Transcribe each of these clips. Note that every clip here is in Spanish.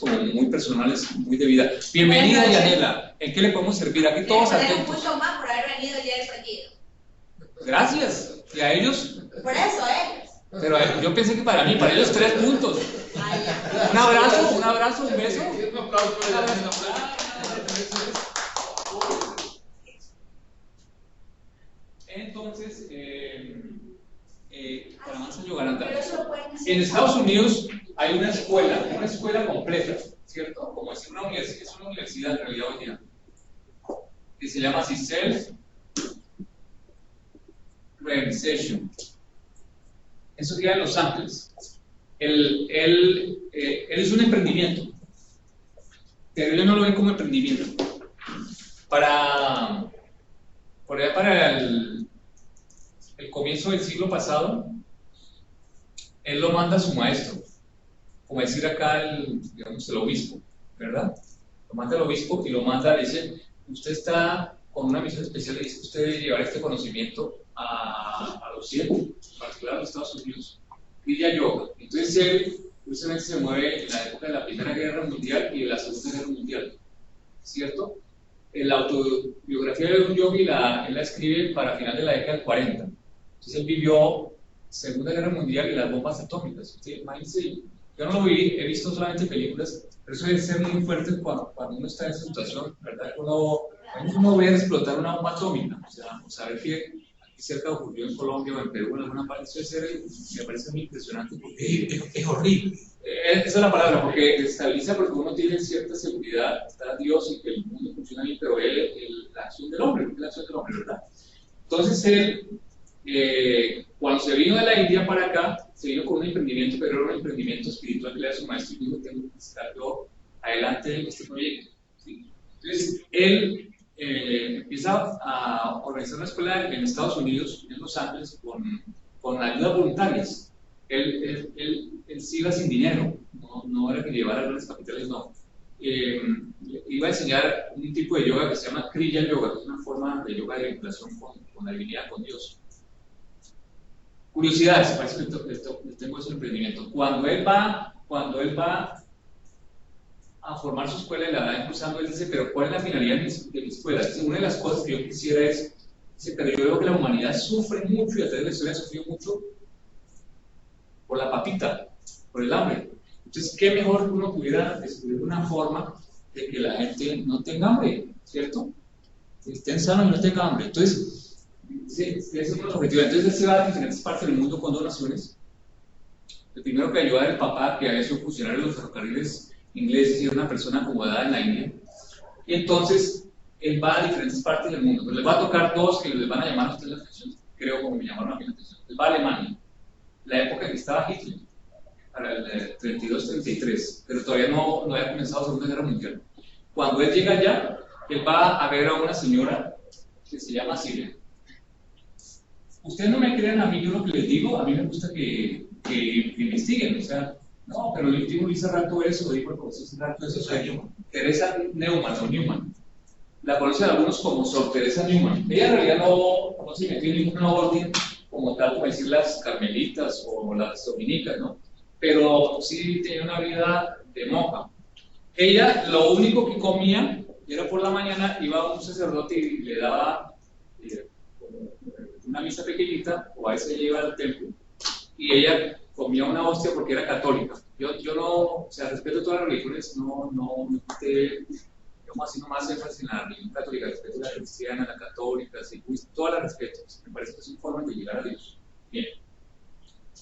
como muy personales, muy de vida. Bienvenida, Yanela. ¿En qué le podemos servir? Aquí todos atentos. Mucho más por haber venido el día del partido. Gracias. ¿Y a ellos? Por eso, ellos. Pero yo pensé que para mí, para ellos 3 puntos. Un abrazo, un beso. Un abrazo. Entonces, para más Yogananda, en Estados Unidos hay una escuela completa, ¿cierto? Como es una universidad en realidad hoy día, que se llama así Self Realization. Eso queda en Los Ángeles. Él es un emprendimiento, pero ellos no lo ven como emprendimiento. Para el comienzo del siglo pasado, él lo manda a su maestro, como decir acá el obispo, ¿verdad? Lo manda al obispo y lo manda, dice, usted está con una misión especial, y dice, usted debe llevar este conocimiento a los cielos, en particular a los Estados Unidos. Kriya Yoga. Entonces él justamente se mueve en la época de la Primera Guerra Mundial y de la Segunda Guerra Mundial, ¿cierto? La autobiografía de un yogi él la escribe para final de la década del 40. Entonces él vivió Segunda Guerra Mundial y las bombas atómicas. Imagínense, yo no lo viví, he visto solamente películas, pero eso debe ser muy fuerte cuando uno está en esa situación, ¿verdad? Uno ve explotar una bomba atómica, o sea, saber que aquí cerca ocurrió en Colombia o en Perú, en alguna parte, eso me parece muy impresionante porque es horrible. Esa es la palabra, porque estabiliza porque uno tiene cierta seguridad, está Dios y que el mundo funciona bien, pero la acción del hombre, ¿verdad? Entonces él, cuando se vino de la India para acá, se vino con un emprendimiento, pero era un emprendimiento espiritual que le da su maestro y dijo, tengo que sacar yo adelante este proyecto, ¿sí? Entonces él empieza a organizar una escuela en Estados Unidos, en Los Ángeles, con ayudas voluntarias. Él sí iba sin dinero, no era que llevara grandes capitales, no. Iba a enseñar un tipo de yoga que se llama Kriya Yoga, que es una forma de yoga de vinculación con la divinidad, con Dios. Curiosidades, parece que tengo ese emprendimiento. Cuando él va a formar su escuela y la va impulsando, él dice, pero ¿cuál es la finalidad de mi escuela? Dice, una de las cosas que yo quisiera es, dice, pero yo veo que la humanidad sufre mucho y a través de la historia ha sufrido mucho por la papita, por el hambre. Entonces, ¿qué mejor que uno pudiera descubrir una forma de que la gente no tenga hambre, ¿cierto? Que estén sanos y no tengan hambre. Entonces, ese es uno de los objetivos. Entonces, él se va a diferentes partes del mundo con donaciones. El primero que ayuda era el papá, que había sido funcionario de los ferrocarriles ingleses y era una persona acomodada en la India. Y entonces, él va a diferentes partes del mundo. Pero les va a tocar dos que les van a llamar a ustedes la atención, creo, como me llamaron a mí la atención. Él va a Alemania, la época en que estaba Hitler, para el 32-33, pero todavía no había comenzado la Segunda Guerra Mundial. Cuando él llega allá, él va a ver a una señora que se llama Silvia. Ustedes no me crean a mí, yo lo que les digo, a mí me gusta que investiguen, o sea, no, pero yo digo hice rato eso, digo el profesor hace rato eso, o sea, Teresa Neumann o Newman, la conocen algunos como Sor Teresa Newman. Ella en realidad no se metió en ninguna orden como tal, como decir las carmelitas o las dominicas, ¿no? Pero sí tenía una vida de monja. Ella lo único que comía era por la mañana, iba a un sacerdote y le daba una misa pequeñita, o a veces ella iba al templo, y ella comía una hostia porque era católica. Yo no, o sea, respeto todas las religiones, no así nomás énfasis en la religión católica, respeto la cristiana, la católica, sí, todas las respeto, me parece que es una forma de llegar a Dios. Bien.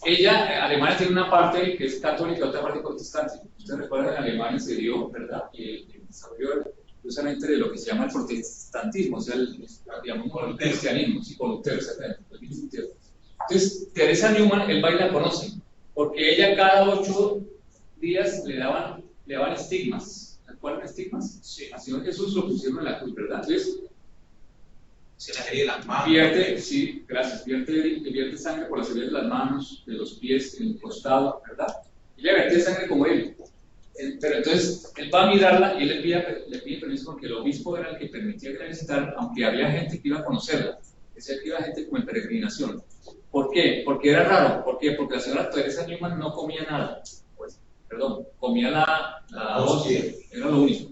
Ella, Alemania tiene una parte que es católica, otra parte protestante. Ustedes recuerdan, en Alemania se dio, ¿verdad?, el desarrollo justamente de lo que se llama el protestantismo, o sea, el cristianismo, sí, con Lutero, exactamente. Entonces, Teresa Newman, el baile la conoce, porque ella cada 8 días le daban estigmas. ¿Recuerdan estigmas? Sí. Así Jesús lo pusieron en la cruz, ¿verdad? Entonces, se la herida de las manos. Vierte sangre por las heridas de las manos, de los pies, en el costado, ¿verdad? Ella vertía sangre como él. Pero entonces, él va a mirarla y él le pide permiso porque el obispo era el que permitía que la visitaran, aunque había gente que iba a conocerla. Decía que iba gente como en peregrinación. ¿Por qué? Porque era raro. ¿Por qué? Porque la señora Teresa Newman no comía nada. Pues, perdón, comía la Hostia. hostia, era lo único.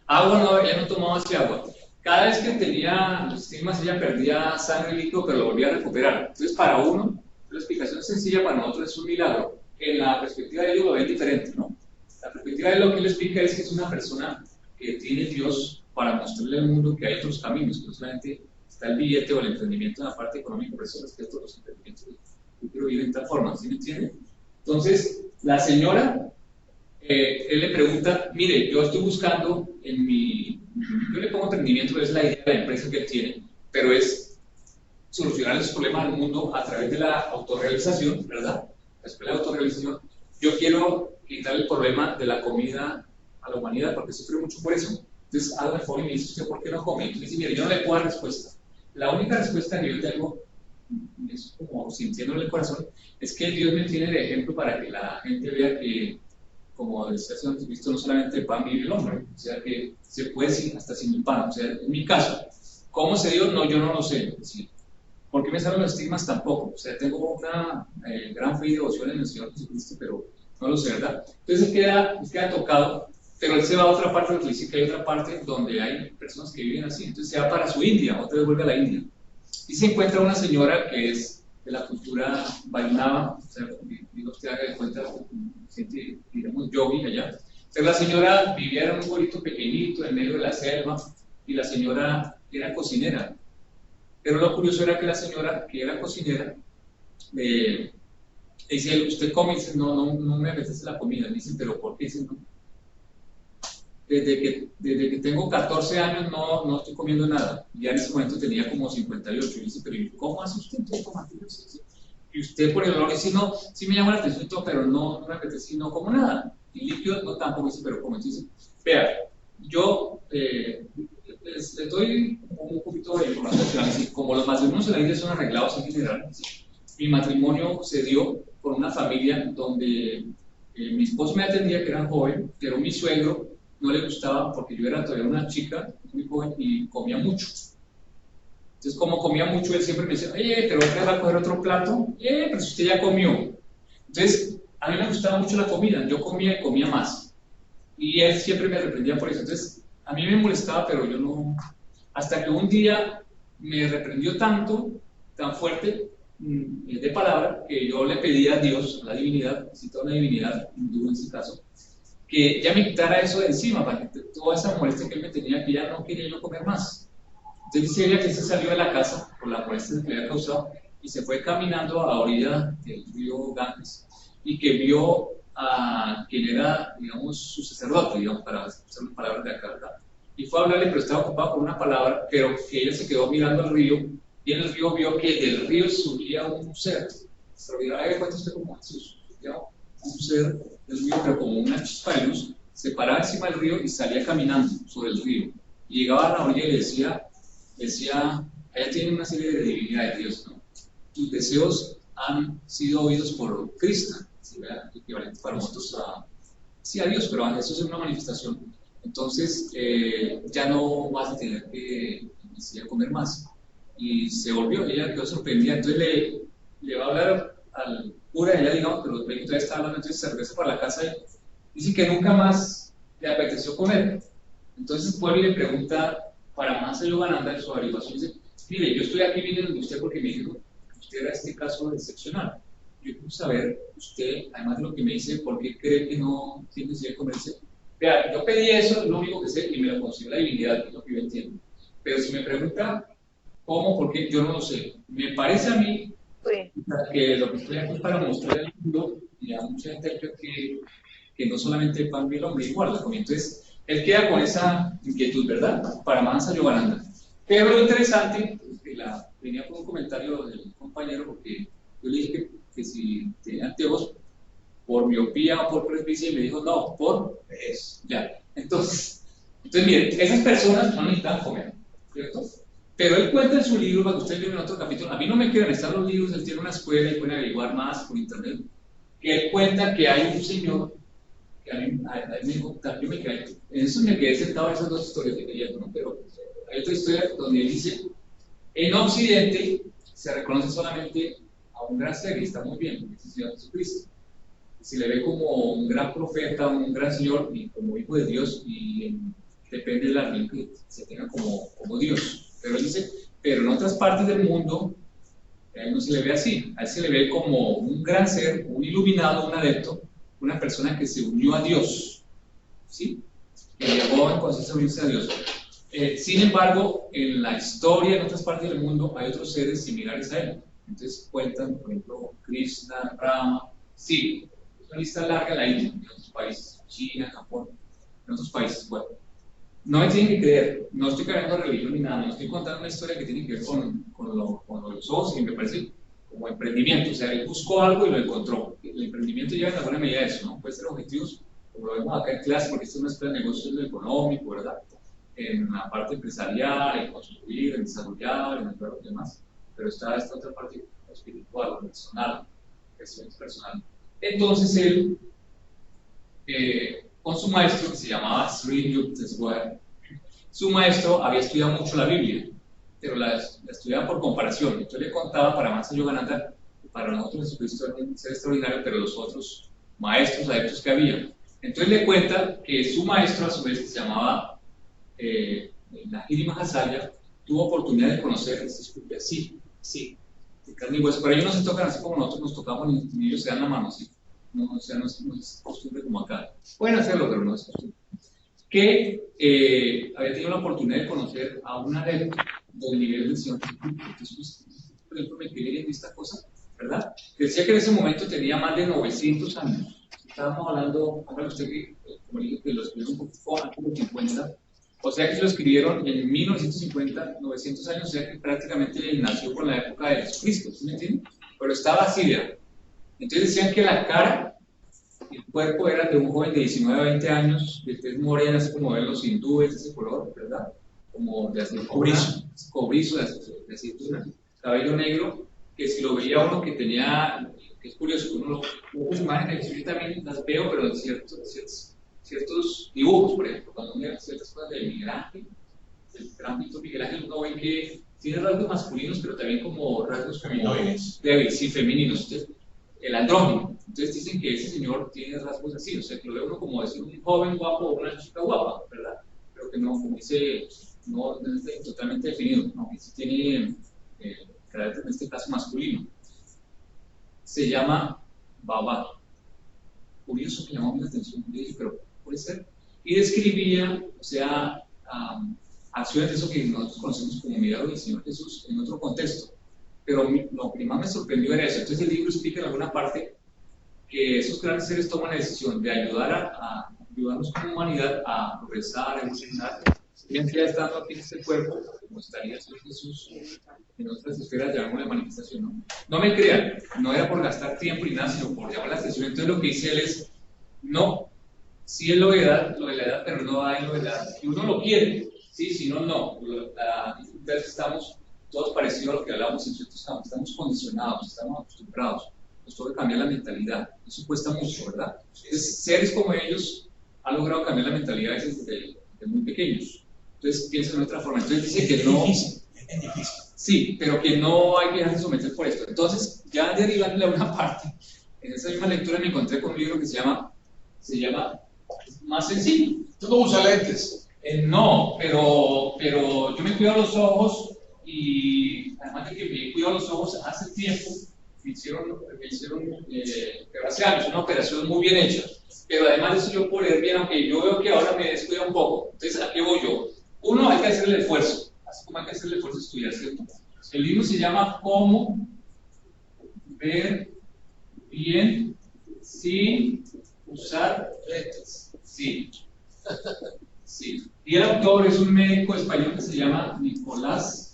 Agua no, ella no tomaba así agua. Cada vez que tenía los estigmas ella perdía sangre y líquido, pero lo volvía a recuperar. Entonces para uno, la explicación es sencilla, para nosotros es un milagro. En la perspectiva de ellos lo ven diferente, ¿no? La perspectiva de lo que él explica es que es una persona que tiene Dios para mostrarle al mundo que hay otros caminos, que no solamente está el billete o el emprendimiento en la parte económica, por eso respeto a los emprendimientos. Yo quiero vivir de tal forma, ¿sí me entiende? Entonces, la señora, él le pregunta, mire, yo estoy buscando yo le pongo emprendimiento, es la idea de la empresa que él tiene, pero es solucionar los problemas del mundo a través de la autorrealización, ¿verdad? La escuela de autorrealización. Yo quiero quitar el problema de la comida a la humanidad, porque sufre mucho por eso. Entonces, hago el foro y me dice, ¿usted por qué no come? Y me dice, mire, yo no le puedo dar respuesta. La única respuesta que yo tengo, es como sintiéndole el corazón, es que Dios me tiene de ejemplo para que la gente vea que, como decía hace antes, visto no solamente el pan vive el hombre, o sea que se puede hasta sin el pan. O sea, en mi caso, ¿cómo se dio? No, yo no lo sé. ¿Sí? ¿Por qué me salen los estigmas? Tampoco. O sea, tengo una gran fe y devoción en el Señor Jesucristo, pero no lo sé, ¿verdad? Entonces él queda tocado, pero él se va a otra parte, porque dice que hay otra parte donde hay personas que viven así. Entonces se va para su India, otra vez vuelve a la India. Y se encuentra una señora que es de la cultura Vaishnava, o sea, digo, usted haga de cuenta, siente, digamos, yogi allá. Pero la señora vivía en un pueblito pequeñito, en medio de la selva, y la señora era cocinera. Pero lo curioso era que la señora, que era cocinera, dice, usted come, y dice, no me apetece la comida. Dice, pero ¿por qué? Dice, no. Desde que tengo 14 años no estoy comiendo nada. Ya en ese momento tenía como 58. Y dice, pero ¿cómo hace usted todo como antes? Y usted por el olor dice, no, sí me llama la atención y todo, pero no me apetece y no como nada. Y líquido no tampoco, dice, pero como. Entonces, vea, yo les doy un poquito de información. Como los matrimonios en la India son arreglados en general, mi matrimonio se dio por una familia donde mi esposo me atendía, que era joven, pero mi suegro no le gustaba porque yo era todavía una chica muy joven y comía mucho. Entonces, como comía mucho, él siempre me decía, pero ¿te va a coger otro plato? Pero si usted ya comió. Entonces, a mí me gustaba mucho la comida, yo comía y comía más. Y él siempre me reprendía por eso. Entonces, a mí me molestaba, pero yo no. Hasta que un día me reprendió tanto, tan fuerte, de palabra, que yo le pedí a Dios, a la divinidad, cito a una divinidad hindú en ese caso, que ya me quitara eso de encima, para que toda esa molestia que él me tenía, que ya no quería yo comer más. Entonces dice ella que se salió de la casa por la molestia que le había causado y se fue caminando a la orilla del río Ganges y que vio a quien era, digamos, su sacerdote, digamos, para usar las palabras de acá, ¿verdad? Y fue a hablarle, pero estaba ocupado con una palabra, pero que ella se quedó mirando al río y en el río vio que del río subía un ser. Se olvidaba de cuenta usted como Jesús, un ser del río, pero como una chispa de luz, se paraba encima del río y salía caminando sobre el río. Y llegaba a la orilla y le decía, ella tiene una serie de divinidades de Dios, ¿no? Tus deseos han sido oídos por Cristo, ¿sí? Equivalente para nosotros a Dios, pero a Jesús es una manifestación. Entonces, ya no vas a tener que comer más. Y se volvió, ella quedó sorprendida. Entonces le va a hablar al cura, ella, digamos, pero el todavía está hablando, entonces se regresa para la casa y dice que nunca más le apeteció comer. Entonces vuelve y le pregunta, para más Yogananda, en su averiguación, dice, mire, yo estoy aquí viniendo de usted porque me dijo que usted era este caso excepcional. Yo quiero saber, usted, además de lo que me dice, ¿por qué cree que no tiene necesidad de comerse? Vea, yo pedí eso, lo único que sé, y me lo consiguió la divinidad, que es lo que yo entiendo. Pero si me pregunta cómo, por qué, yo no lo sé. Me parece a mí que lo que estoy aquí es para mostrar al mundo, y a mucha gente que no solamente el pan vive el hombre, igual la comida. Entonces, él queda con esa inquietud, ¿verdad? Para Mansa Yogananda. Pero lo interesante, venía con un comentario del compañero, porque yo le dije que si tenía anteojos, por miopía o por presbicia, y me dijo, no, por ya. Entonces miren, esas personas no necesitan comer, ¿cierto? Pero él cuenta en su libro, para que ustedes vean en otro capítulo, a mí no me quedan, están los libros, él tiene una escuela y pueden averiguar más por internet, que él cuenta que hay un señor, que a mí me quedé, en eso me quedé sentado en esas dos historias que quería, ¿no? Pero hay otra historia donde él dice, en Occidente se reconoce solamente a un gran ser, y está muy bien, porque es el Señor Jesucristo. se le ve como un gran profeta, un gran señor, y como hijo de Dios, y depende de la religión que se tenga como Dios. Pero él dice, pero en otras partes del mundo, a él no se le ve así, a él se le ve como un gran ser, un iluminado, un adepto, una persona que se unió a Dios, ¿sí? Que llegó entonces a unirse a Dios. Sin embargo, en la historia, en otras partes del mundo, hay otros seres similares a él. Entonces cuentan, por ejemplo, Krishna, Rama, sí, es una lista larga en la India, en otros países, China, Japón, en otros países. Bueno, no me tienen que creer, no estoy cargando religión ni nada, no estoy contando una historia que tiene que ver con los ojos, y me parece como emprendimiento. O sea, él buscó algo y lo encontró. El emprendimiento lleva en alguna medida eso, ¿no? Puede ser objetivos, como lo vemos acá en clase, porque esto es una escuela de negocios, lo económico, ¿verdad? En la parte empresarial, en construir, en desarrollar, en todo lo demás. Pero está esta otra parte espiritual, personal, crecimiento personal. Entonces él, con su maestro, que se llamaba Sri Yukteswar, su maestro había estudiado mucho la Biblia, pero la estudiaba por comparación. Entonces le contaba para Mansa Yogananda, para nosotros Jesucristo era un ser extraordinario, pero los otros maestros, adeptos que había. Entonces le cuenta que su maestro, a su vez, que se llamaba Lahiri Mahasaya, tuvo oportunidad de conocer, sí, de carne y hueso. Pero ellos no se tocan así como nosotros nos tocamos, ni ellos se dan la mano, ¿sí? No, o sea, no es costumbre como acá. Pueden hacerlo, pero no es costumbre. Que había tenido la oportunidad de conocer a un adepto del nivel del Señor Jesucristo. Por ejemplo, me quedé en esta cosa, ¿verdad? Decía que en ese momento tenía más de 900 años. Estábamos hablando, hágale usted que, como dije, que lo escribieron un poco antes de 50. O sea que lo escribieron en 1950, 900 años, o sea que prácticamente nació con la época de Jesucristo, ¿sí me entienden? Pero estaba así, ¿verdad? Entonces decían que la cara, el cuerpo era de un joven de 19 a 20 años, de tez morena, así como ven los hindúes, ese color, ¿verdad? Como de aceituna, cobrizo de aceituna, cabello negro, que si lo veía uno que tenía, que es curioso, uno las imágenes que yo también las veo, pero en ciertos dibujos, por ejemplo, cuando uno ve ciertas cosas de Miguel Ángel, el gran pintor Miguel Ángel, uno ve que tiene rasgos masculinos, pero también como rasgos femeninos, sí, femeninos. Entonces, el andrógino. Entonces dicen que ese señor tiene rasgos así, o sea, que lo ve uno como decir un joven guapo o una chica guapa, ¿verdad? Pero que no, como dice, no es totalmente definido, aunque sí tiene carácter en este caso masculino. Se llama Baba. Curioso que llamó mi atención, pero puede ser. Y describía, o sea, acciones de eso que nosotros conocemos como milagro del Señor Jesús en otro contexto. Pero lo que más me sorprendió era eso. Entonces el libro explica en alguna parte que esos grandes seres toman la decisión de ayudarnos como humanidad a progresar, a evolucionar. Bien que ya estando aquí en este cuerpo, como estaría el Señor Jesús en otras esferas, llamémosle manifestación, ¿no? No me crean, no era por gastar tiempo ni nada, sino por llamar la atención. Entonces lo que dice él es, no, sí es lo de la edad, pero no hay lo de la edad. Si uno lo quiere, sí, si no, no. La dificultad es que estamos todos parecidos a lo que hablábamos en ciertos campos, estamos condicionados, estamos acostumbrados, nos toca cambiar la mentalidad, eso cuesta mucho, ¿verdad? Entonces, seres como ellos han logrado cambiar la mentalidad desde muy pequeños, entonces piensan de otra forma, entonces dice que no, es difícil, sí, pero que no hay que dejarse someter por esto. Entonces, ya derivando a una parte, en esa misma lectura me encontré con un libro que se llama Más Sencillo. ¿Tú no usas lentes? No, pero yo me cuido los ojos. Y además de que me cuido los ojos, hace tiempo me hicieron pero hace años, una operación muy bien hecha. Pero además de eso, yo puedo leer bien, aunque yo veo que ahora me descuida un poco. Entonces, ¿a qué voy yo? Uno, hay que hacerle el esfuerzo, así como hay que hacerle el esfuerzo de estudiar, ¿cierto? El libro se llama Cómo ver bien sin usar lentes. Sí. Sí. Y el autor es un médico español que se llama Nicolás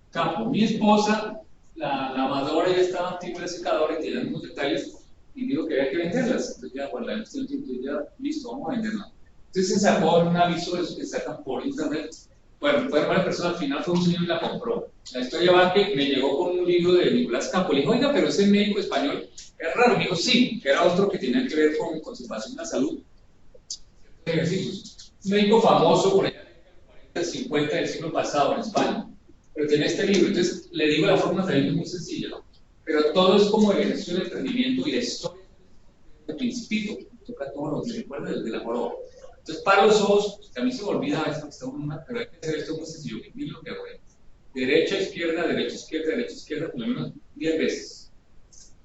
Campo. Mi esposa, la lavadora ya estaba antigua, la secadora, y tenían unos detalles, y dijo que había que venderlas. Entonces ya, bueno, ya, listo, vamos a venderlas. Entonces se sacó un aviso de eso que sacan por internet. Bueno, fue una persona, al final fue un señor y la compró. La historia va que me llegó con un libro de Nicolás Campo. Le dijo, oiga, pero ese médico español es raro. Me dijo, sí, que era otro que tenía que ver con conservación de la salud. Ejercicios. Un médico famoso por allá en el 50 del siglo pasado en España. Pero tiene este libro, entonces le digo la fórmula también es muy sencilla, ¿no? Pero todo es como el ejercicio del emprendimiento y la historia del principito, toca todos los días, recuerda el de la joroba. Entonces, para los ojos, que a mí se me olvida a veces que está uno mal, pero hay que hacer esto muy sencillo. Miren lo que hago ahí. Derecha, izquierda, derecha, izquierda, derecha, izquierda, por lo menos 10 veces.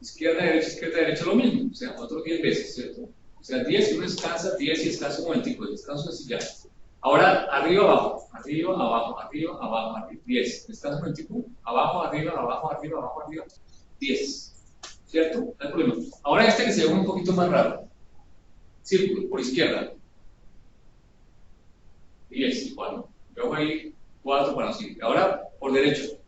Izquierda, derecha, lo mismo, o sea, otros 10 veces, ¿cierto? O sea, 10 y uno descansa, 10 y descansa un momentico, descanso así ya. Ahora, arriba, abajo, arriba, abajo, arriba, abajo, arriba, 10. Descansa un momentico, abajo, arriba, abajo, arriba, abajo, arriba, 10. ¿Cierto? No hay problema. Ahora este que se ve un poquito más raro. Círculo, por izquierda. 10, igual. Yo hago ahí 4 para así. Ahora, por derecho.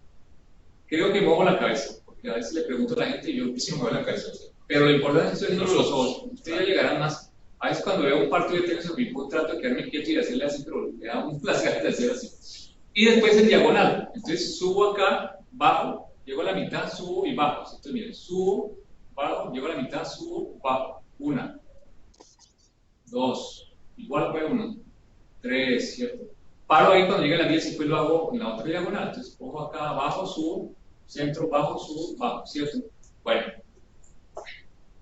Creo que muevo la cabeza, porque a veces le pregunto a la gente y yo sí muevo la cabeza. Pero lo importante es que estoy haciendo los ojos. Ustedes ya llegarán más. A veces cuando veo un partido de tenis en vivo, trato de quedarme quieto y hacerle así, pero me da un placer de hacer así. Y después en diagonal. Entonces subo acá, bajo, llego a la mitad, subo y bajo. Entonces miren, subo, bajo, llego a la mitad, subo, bajo. 1, 2, igual fue 1, 3, ¿cierto? Paro ahí cuando llegue a las 10 y después lo hago en la otra diagonal. Entonces pongo acá, bajo, subo, centro, bajo, subo, bajo, ¿cierto? Bueno.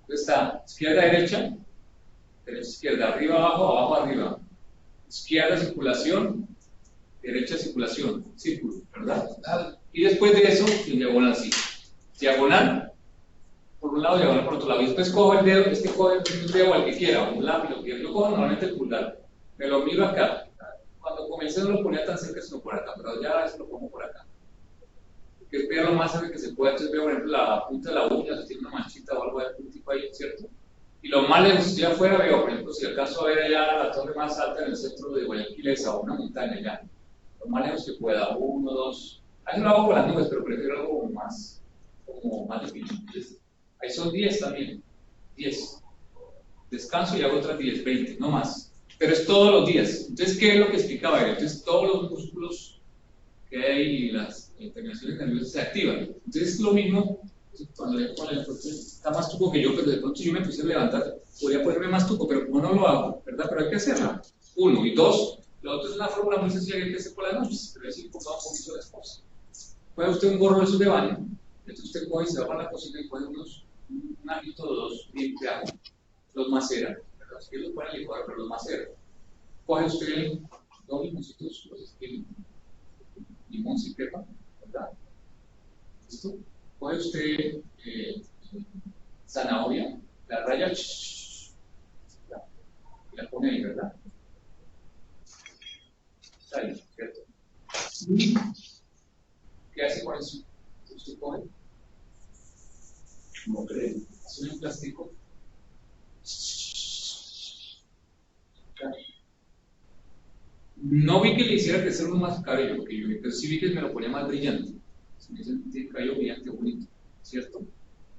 Entonces está izquierda, derecha, derecha, izquierda, arriba, abajo, abajo, arriba. Izquierda, circulación, derecha, circulación, círculo, ¿verdad? Y después de eso, en diagonal, sí. Diagonal, por un lado, diagonal por otro lado. Y después cojo el dedo, coge el dedo al que quiera, un lápiz, lo que quiera. Yo cojo normalmente el pulgar, me lo miro acá. Cuando comencé no lo ponía tan cerca, sino por acá, pero ya a veces lo pongo por acá. Que es ver lo más cerca que se pueda. Entonces veo, por ejemplo, la punta de la uña, si tiene una manchita o algo de puntito ahí, ¿cierto? Y lo más lejos, si estoy afuera, veo, por ejemplo, si alcanzo a ver allá la torre más alta en el centro de Guayaquil, esa, una montaña ya. Lo más lejos que pueda, 1, 2. Ahí no lo hago con las nubes, pero prefiero algo más difícil. Ahí son 10 también. 10. Descanso y hago otras 10, 20, no más. Pero es todos los días. Entonces, ¿qué es lo que explicaba él? Entonces, todos los músculos que hay y las terminaciones nerviosas se activan. Entonces, es lo mismo. Cuando está más tuco que yo, pero de pronto yo me puse a levantar, podría ponerme más tuco, pero como no lo hago, ¿verdad? Pero hay que hacerla. 1 y 2. Lo otro es una fórmula muy sencilla que hay que hacer por las noches, pero es importante un poquito después. Puede usted un gorro de esos de baño, entonces usted coge y se va a la cocina y coge un ajito o 2 bien de ajo, los macera, ¿verdad? Es que los ponen en licuadora, pero los macera. Coge usted 2 limoncitos, los escribe, limón sin pepa, ¿verdad? ¿Listo? Coge usted zanahoria, la raya, y la pone ahí, ¿verdad? Está ahí, ¿cierto? ¿Y qué hace con eso? Usted coge, como cree, hace un plástico. No vi que le hiciera crecer uno más cabello, porque yo, pero sí vi que me lo ponía más brillante. Tiene cabello brillante, bonito, ¿cierto?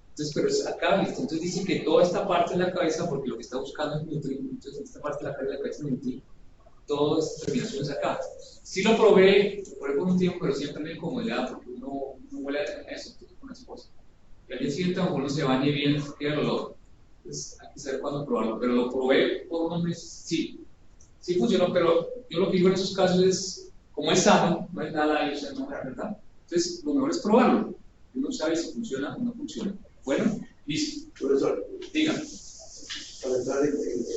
Entonces, pero es acá, listo. Entonces dice que toda esta parte de la cabeza, porque lo que está buscando es nutrir, entonces esta parte de la cabeza es nutrir todas estas terminaciones acá. Sí lo probé por un tiempo, pero siempre me incomodidad, porque uno huele a eso, entonces, con la esposa. Y al día siguiente, aunque uno se bañe bien, queda el olor. Entonces hay que saber cuándo probarlo, pero lo probé por unos meses, sí funcionó, pero yo lo que digo en esos casos es, como es sano, no hay nada ahí, o sea, no es verdad. Entonces, lo mejor es probarlo. Uno sabe si funciona o no funciona. Bueno, listo. Profesor, Dígame. para entrar en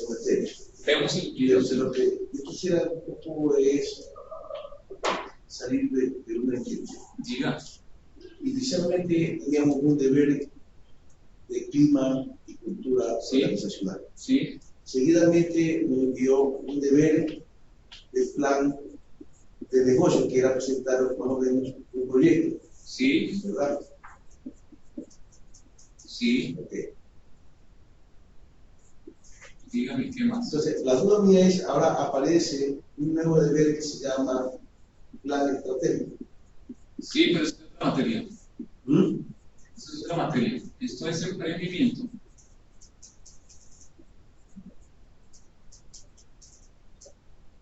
materia. Vemos el Yo video. sé lo que yo quisiera un poco es salir de una inquietud. Diga. Inicialmente teníamos un deber de clima y cultura organizacional. Sí. Seguidamente nos envió un deber de plan de negocio, que era presentar más o menos un proyecto. Sí. ¿Verdad? Sí. Okay. Dígame qué más. Entonces, la duda mía es, ahora aparece un nuevo deber que se llama plan estratégico. Sí, pero esto es otra materia. ¿Mm? Esto es otra materia. Esto es emprendimiento.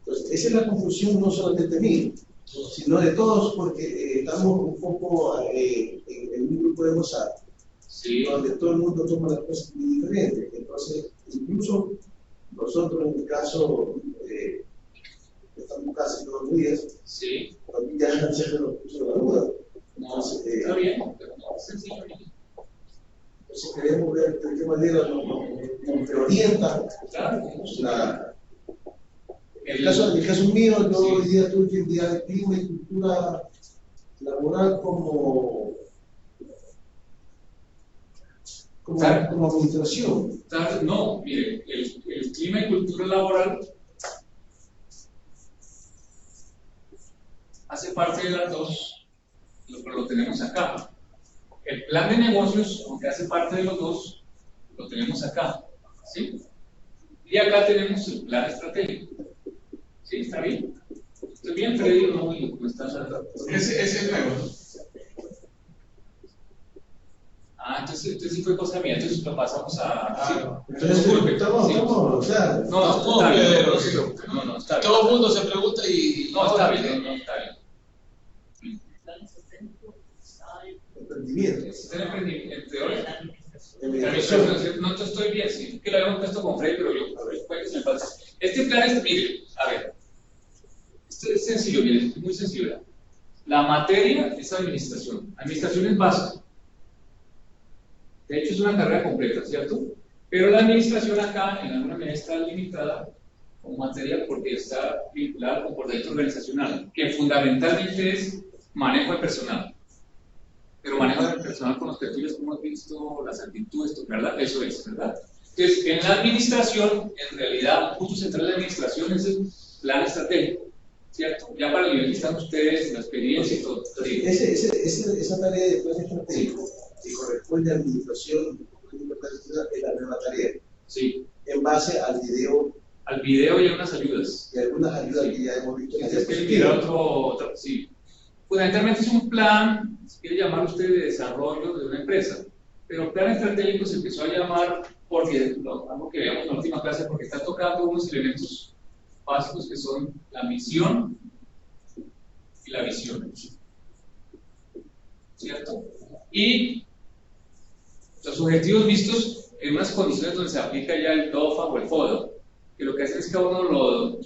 Entonces, esa es la confusión no solamente mía, sino de todos, porque estamos un poco en un grupo de WhatsApp, Sí. donde todo el mundo toma las cosas muy diferentes. Entonces, incluso nosotros, en mi caso, estamos casi todos los días, Sí. también ya siempre nos puso la duda. No, está bien, pero no, es sencillo. Entonces, queremos ver de qué manera nos te orienta. Claro, con gusto. En el caso mío, yo Sí. hoy día tuve que enviar clima y cultura laboral como administración. No, mire, el clima y cultura laboral hace parte de las dos, lo tenemos acá. El plan de negocios, aunque hace parte de los dos, lo tenemos acá, ¿sí? Y acá tenemos el plan estratégico. ¿Sí? ¿Está bien? ¿Estoy bien, Freddy, o no? ¿Cómo estás? Ese es nuevo. Ah, entonces sí fue cosa mía, entonces lo pasamos a... sí. Entonces, estamos, o sea, No, está bien, no se preocupe, no, está bien. Todo el mundo se pregunta y. No, está bien, no, está bien. emprendimiento. Este es el emprendimiento de hoy. Administración. No te estoy bien, sí, que lo habíamos puesto con Freddy, pero yo, a ver, puede que se me pase. Este plan es, mire, a ver, esto es sencillo, mire, es muy sencillo. La materia es administración. Administración es básica. De hecho, es una carrera completa, ¿cierto? Pero la administración acá, en alguna manera, está limitada como materia porque está vinculada al comportamiento organizacional, que fundamentalmente es manejo de personal. Pero manejo de personal con los perfiles, como hemos visto, las actitudes, ¿verdad? Eso es, ¿verdad? Entonces, en la administración, en realidad, un punto central de la administración es el plan estratégico, ¿cierto? Ya para el nivel que están ustedes, la experiencia y todo. Sí. Esa tarea de plan estratégico que corresponde a administración es la nueva tarea. Sí. En base al video. Al video y a unas ayudas. Y algunas ayudas que ya hemos visto en la Es que diapositiva. otro, sí. Fundamentalmente es un plan, si quiere llamar usted, de desarrollo de una empresa. Pero plan estratégico se empezó a llamar porque, algo que veíamos en la última clase, porque está tocando unos elementos básicos que son la misión y la visión. ¿Cierto? Y los objetivos vistos en unas condiciones donde se aplica ya el TOFA o el FODA, que lo que hace es que a uno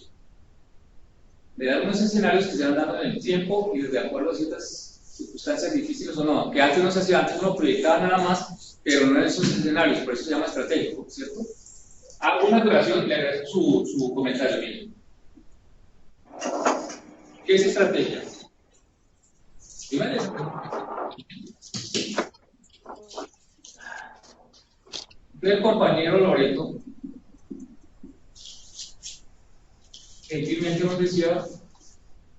le dan unos escenarios que se van dando en el tiempo y de acuerdo a ciertas circunstancias difíciles o no, que antes no se hacía, antes uno proyectaba nada más, pero no en esos escenarios, por eso se llama estratégico, ¿cierto? Hago una aclaración, le agradezco su comentario, bien. ¿Qué es estrategia? Dígame eso. El compañero Loreto gentilmente nos decía,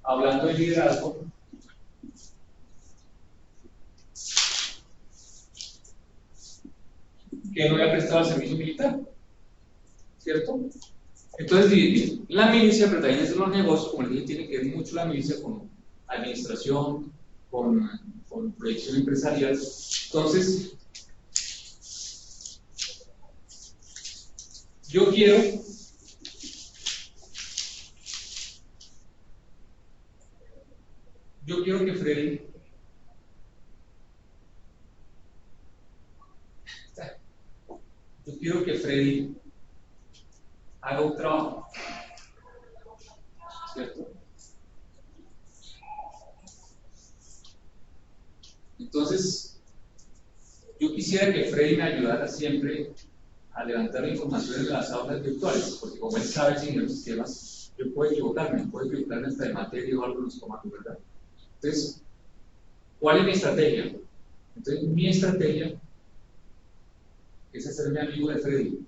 hablando de liderazgo, que no había prestado el servicio militar, ¿cierto? Entonces, la milicia, pero también es de los negocios, como les dije, tiene que ver mucho la milicia con administración, con proyección empresarial. Entonces, yo quiero que Freddy haga un trabajo, ¿cierto? Entonces, yo quisiera que Freddy me ayudara siempre a levantar información de las aulas virtuales, porque como él sabe sin los sistemas, yo puedo equivocarme hasta de materia o algo en los comandos, ¿verdad? Entonces, ¿cuál es mi estrategia? Entonces, mi estrategia es hacerme amigo de Freddy.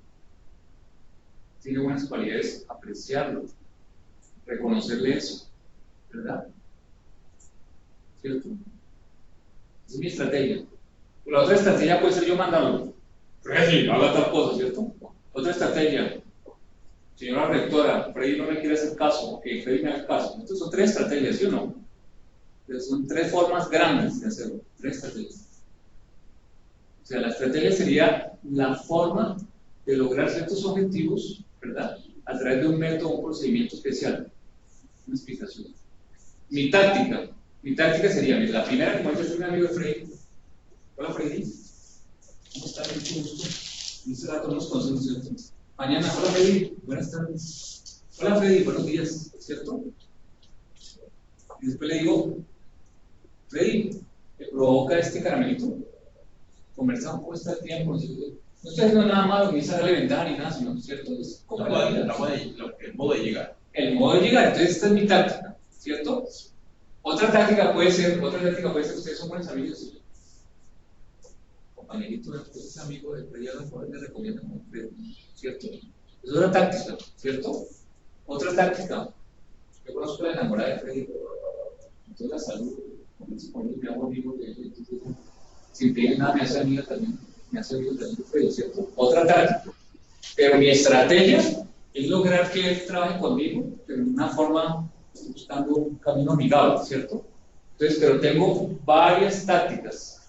Tiene buenas cualidades, apreciarlo, reconocerle eso, ¿verdad? ¿Cierto? Esa es mi estrategia. La otra estrategia puede ser yo mandarlo. Freddy, haga tal cosa, ¿cierto? Otra estrategia. Señora rectora, Freddy no me quiere hacer caso, ok, Freddy me haga caso. Entonces son tres estrategias, ¿sí o no? Entonces, son tres formas grandes de hacerlo, tres estrategias. O sea, la estrategia sería la forma de lograr ciertos objetivos, ¿verdad? A través de un método o un procedimiento especial. Una explicación. Mi táctica sería, mira, la primera, como yo soy un amigo de Freddy. Hola Freddy. ¿Cómo estás? Mucho gusto. En este rato nos conocemos, ¿cierto? Mañana, hola Freddy, buenas tardes. Hola Freddy, buenos días, ¿cierto? Y después le digo, Freddy, ¿te provoca este caramelito? Conversamos cómo está el tiempo, No estoy haciendo nada malo, ni saberle ventaja ni nada, sino, ¿cierto? Es como la vida. El modo de llegar. El modo de llegar, entonces esta es mi táctica, ¿cierto? Otra táctica puede ser, ustedes son buenos amigos, ¿sí? Compañerito, usted es amigo de Freddy, a lo mejor le recomiendo como Freddy, ¿cierto? Es otra táctica, ¿cierto? Otra táctica. Yo conozco a la enamorada de Freddy, entonces la salud, comienzo con él, me hago amigo de él, entonces, sin pedir nada, me hace amigo también de Freddy, ¿cierto? Otra táctica. Pero mi estrategia es lograr que él trabaje conmigo, pero de una forma, buscando un camino amigable, ¿cierto? Entonces, pero tengo varias tácticas,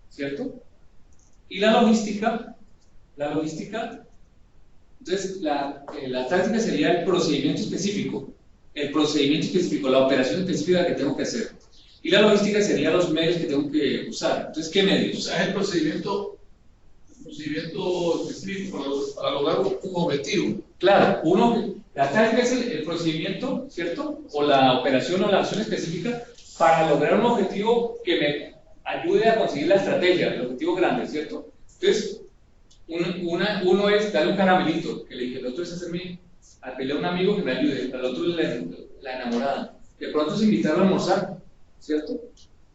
¿cierto? Y la logística, entonces la táctica sería el procedimiento específico, la operación específica que tengo que hacer. Y la logística sería los medios que tengo que usar. Entonces, ¿qué medios? O sea, es el procedimiento específico para lograr un objetivo. Claro, la táctica es el procedimiento, ¿cierto? O la operación o la acción específica para lograr un objetivo que me ayude a conseguir la estrategia, el objetivo grande, ¿cierto? Entonces, uno es darle un caramelito, que le dije, el otro es hacerme a pelear a un amigo que me ayude, al otro la enamorada. De pronto es invitarlo a almorzar, ¿cierto?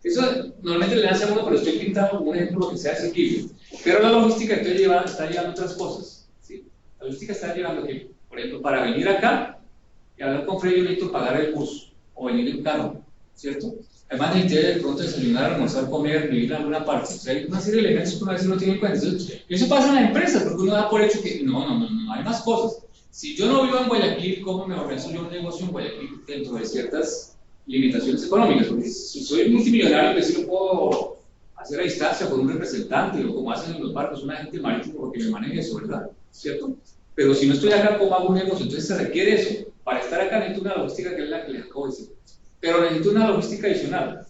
Eso normalmente le hace a uno, pero estoy pintando como un ejemplo que sea asequible. Pero la logística entonces está llevando otras cosas, ¿sí? La logística está llevando que, por ejemplo, para venir acá y hablar con Freddy, yo necesito pagar el bus o venir en carro, ¿cierto? Además necesité de pronto desayunar, almorzar, comer, vivir en alguna parte. O sea, hay una serie de elementos que uno a veces no tiene en cuenta. Entonces, eso pasa en las empresas, porque uno da por hecho que no, hay más cosas. Si yo no vivo en Guayaquil, ¿cómo me organizo yo un negocio en Guayaquil dentro de ciertas limitaciones económicas? Porque si soy multimillonario, pues sí lo puedo hacer a distancia con un representante, o como hacen en los barcos, un agente marítimo, porque me maneje eso, ¿verdad? ¿Cierto? Pero si no estoy acá, ¿cómo hago un negocio? Entonces se requiere eso. Para estar acá necesito una logística que es la que les acabo de decir. Pero necesito una logística adicional,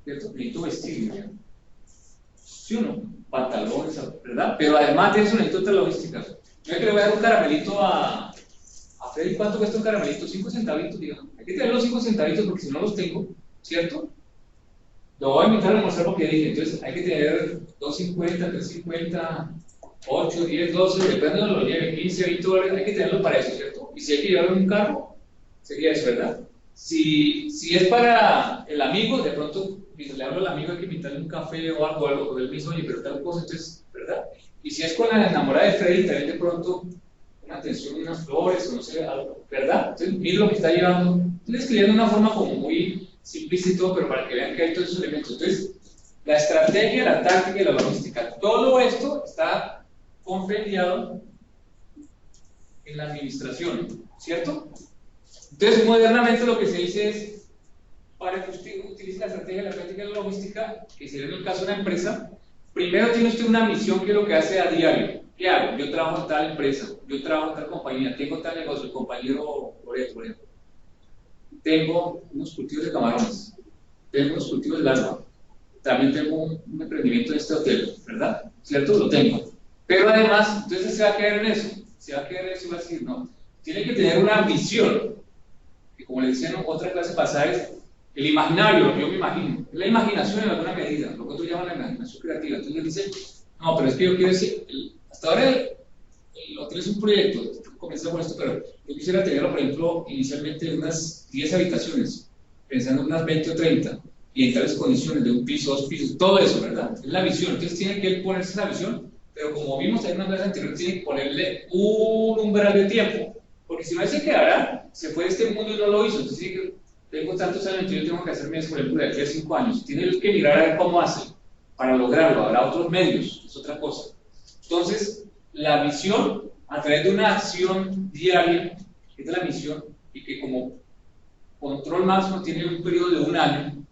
¿cierto? Necesito vestirme, ¿no? ¿Sí o no? Pantalones, ¿verdad? Pero además de eso necesito otra logística. Yo creo que le voy a dar un caramelito a Freddy. ¿Cuánto cuesta un caramelito? 5 centavitos, digamos. Hay que tener los 5 centavitos porque si no los tengo, ¿cierto? Lo voy a invitar a almorzar porque dije, entonces hay que tener 2.50, 3.50, 8, 10, 12, depende de donde lo lleve, 15, 20 dólares, hay que tenerlo para eso, ¿cierto? Y si hay que llevarlo en un carro, sería eso, ¿verdad? Si es para el amigo, de pronto, le hablo al amigo, hay que invitarle un café o algo, con él mismo, oye, pero tal cosa, entonces, ¿verdad? Y si es con la enamorada de Freddy, también de pronto, una atención, unas flores, o no sé, algo, ¿verdad? Entonces, mire lo que está llevando. Estoy escribiendo de una forma como muy simplista y todo, pero para que vean que hay todos esos elementos. Entonces, la estrategia, la táctica y la logística, todo esto está compendiado en la administración, ¿cierto? Entonces, modernamente lo que se dice es, para que usted utilice la estrategia, la práctica y la logística, que sería en el caso de una empresa, primero tiene usted una misión que es lo que hace a diario. ¿Qué hago? Yo trabajo en tal empresa, yo trabajo en tal compañía, tengo tal negocio, el compañero Loreto, por ejemplo. Tengo unos cultivos de camarones, tengo unos cultivos de larva, también tengo un emprendimiento en este hotel, ¿verdad? ¿Cierto? Lo tengo. Pero además, entonces se va a quedar en eso, y va a decir, no, tiene que tener una visión, que como le decía en otra clase pasada, es el imaginario, yo me imagino, es la imaginación en alguna medida, lo que otros llaman la imaginación creativa. Entonces dice, no, pero es que yo quiero decir, hasta ahora el hotel es un proyecto, comencé con esto, pero yo quisiera tenerlo, por ejemplo, inicialmente unas 10 habitaciones, pensando en unas 20 o 30, y en tales condiciones de un piso, 2 pisos, todo eso, ¿verdad? Es la visión, entonces tiene que ponerse esa visión, pero como vimos en una clase anterior, tiene que ponerle un umbral de tiempo, porque si no él se quedará, se fue de este mundo y no lo hizo, entonces dice, tengo tantos años, entonces yo tengo que hacerme eso, por ejemplo, de aquí a 5 años, tiene que mirar a ver cómo hace para lograrlo, habrá otros medios, es otra cosa. Entonces, la visión, a través de una acción diaria, es de la misión, y que como control máximo tiene un periodo de 1 año,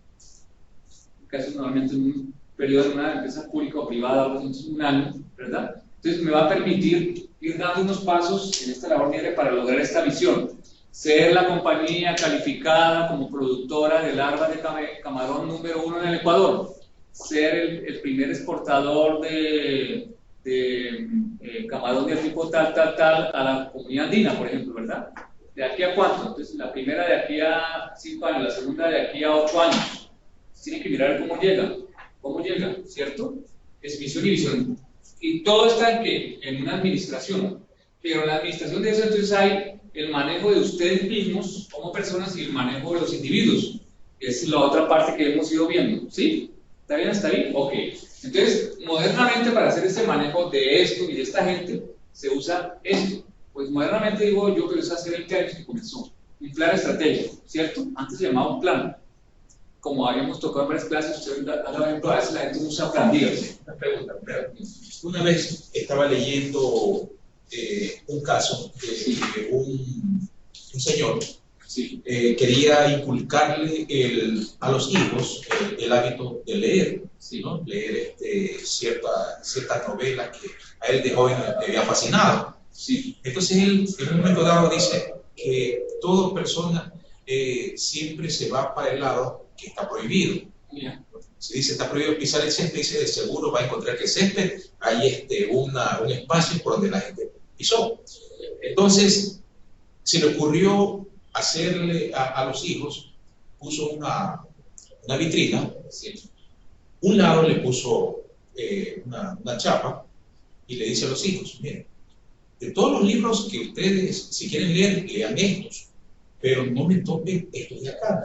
casi normalmente un periodo de una empresa pública o privada, entonces 1 año, ¿verdad? Entonces me va a permitir ir dando unos pasos en esta labor diaria para lograr esta visión. Ser la compañía calificada como productora de larvas de camarón número 1 en el Ecuador. Ser el primer exportador de camarón de tipo tal a la comunidad andina, por ejemplo, ¿verdad? ¿De aquí a cuánto? Entonces, la primera de aquí a 5 años, la segunda de aquí a 8 años. Tienen que mirar cómo llega, ¿cierto? Es misión y visión. Y todo está en qué? En una administración. Pero en la administración de eso entonces hay el manejo de ustedes mismos como personas y el manejo de los individuos. Es la otra parte que hemos ido viendo. ¿Sí? ¿Está bien hasta ahí? Ok. Entonces, modernamente para hacer este manejo de esto y de esta gente, se usa esto. Pues modernamente digo yo que eso hace 20 años que comenzó. Un plan estratégico, ¿cierto? Antes se llamaba un plan. Como habíamos tocado en varias clases, ustedes a veces la gente usa plan. Dígase. Una pregunta. Una vez estaba leyendo un caso de un señor Sí. quería inculcarle a los hijos el hábito de leer, Sí. ¿no? Leer ciertas novelas que a él de joven le había fascinado. Sí. Entonces él en un momento dado dice que toda persona siempre se va para el lado que está prohibido. Mira. Se dice está prohibido pisar el césped, dice de seguro va a encontrar que el césped hay un espacio por donde la gente pisó. Entonces se le ocurrió hacerle a los hijos, puso una vitrina, Sí. un lado le puso una chapa y le dice a los hijos, miren, de todos los libros que ustedes, si quieren leer, lean estos, pero no me toquen estos de acá,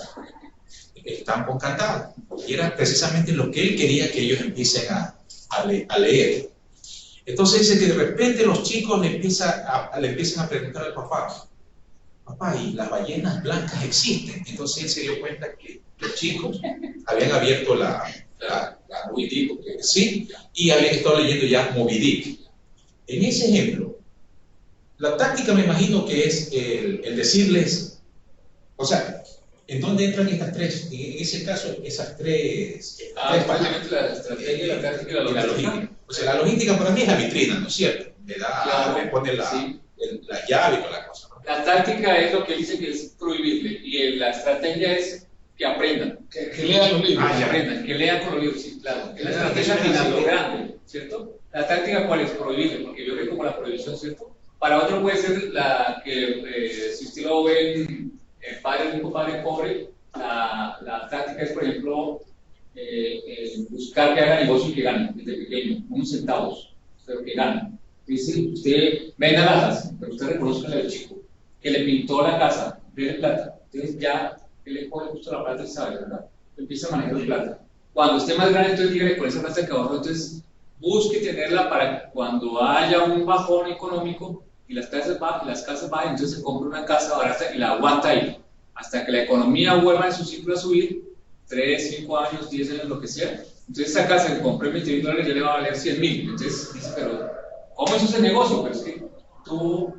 están con candado. Y era precisamente lo que él quería que ellos empiecen a leer. Entonces dice que de repente los chicos le empiezan a preguntar al papá, ¿y las ballenas blancas existen? Entonces él se dio cuenta que los chicos habían abierto la Moby Dick, sí, y habían estado leyendo ya Moby Dick. En ese ejemplo, la táctica me imagino que es el decirles, o sea, ¿en dónde entran estas tres? En ese caso, esas tres Prácticamente la estrategia, la táctica y la logística. O sea, la logística para mí es la vitrina, ¿no es cierto? Claro, le pone sí. la llave y toda la cosa, ¿no? La táctica es lo que dice que es prohibirle y la estrategia es que aprendan. Que lean los libros. Que aprendan, que lean con los libros, sí, claro. Es la estrategia final, lo grande, ¿cierto? La táctica, ¿cuál es? Prohibirle, porque yo veo como la prohibición, ¿cierto? Para otro puede ser la que, si usted lo ve en Padre Rico, Padre Pobre, la táctica es, por ejemplo, buscar que haga negocio y que gane desde pequeño, unos centavos, pero que gane. Dice, usted venda latas, pero usted reconozca al chico que le pintó la casa, de plata. Entonces ya él le pone justo la plata y sabe, ¿verdad? Empieza a manejar la plata. Cuando esté más grande, entonces dígale con esa plata que ahorró, entonces busque tenerla para que cuando haya un bajón económico y las casas bajen, entonces se compra una casa barata y la aguanta ahí, hasta que la economía vuelva en su ciclo a subir, 3, 5 años, 10 años, lo que sea. Entonces esa casa que compré $20,000 ya le va a valer 100,000. Entonces dice, pero ¿cómo hizo ese negocio? Pero es que tuvo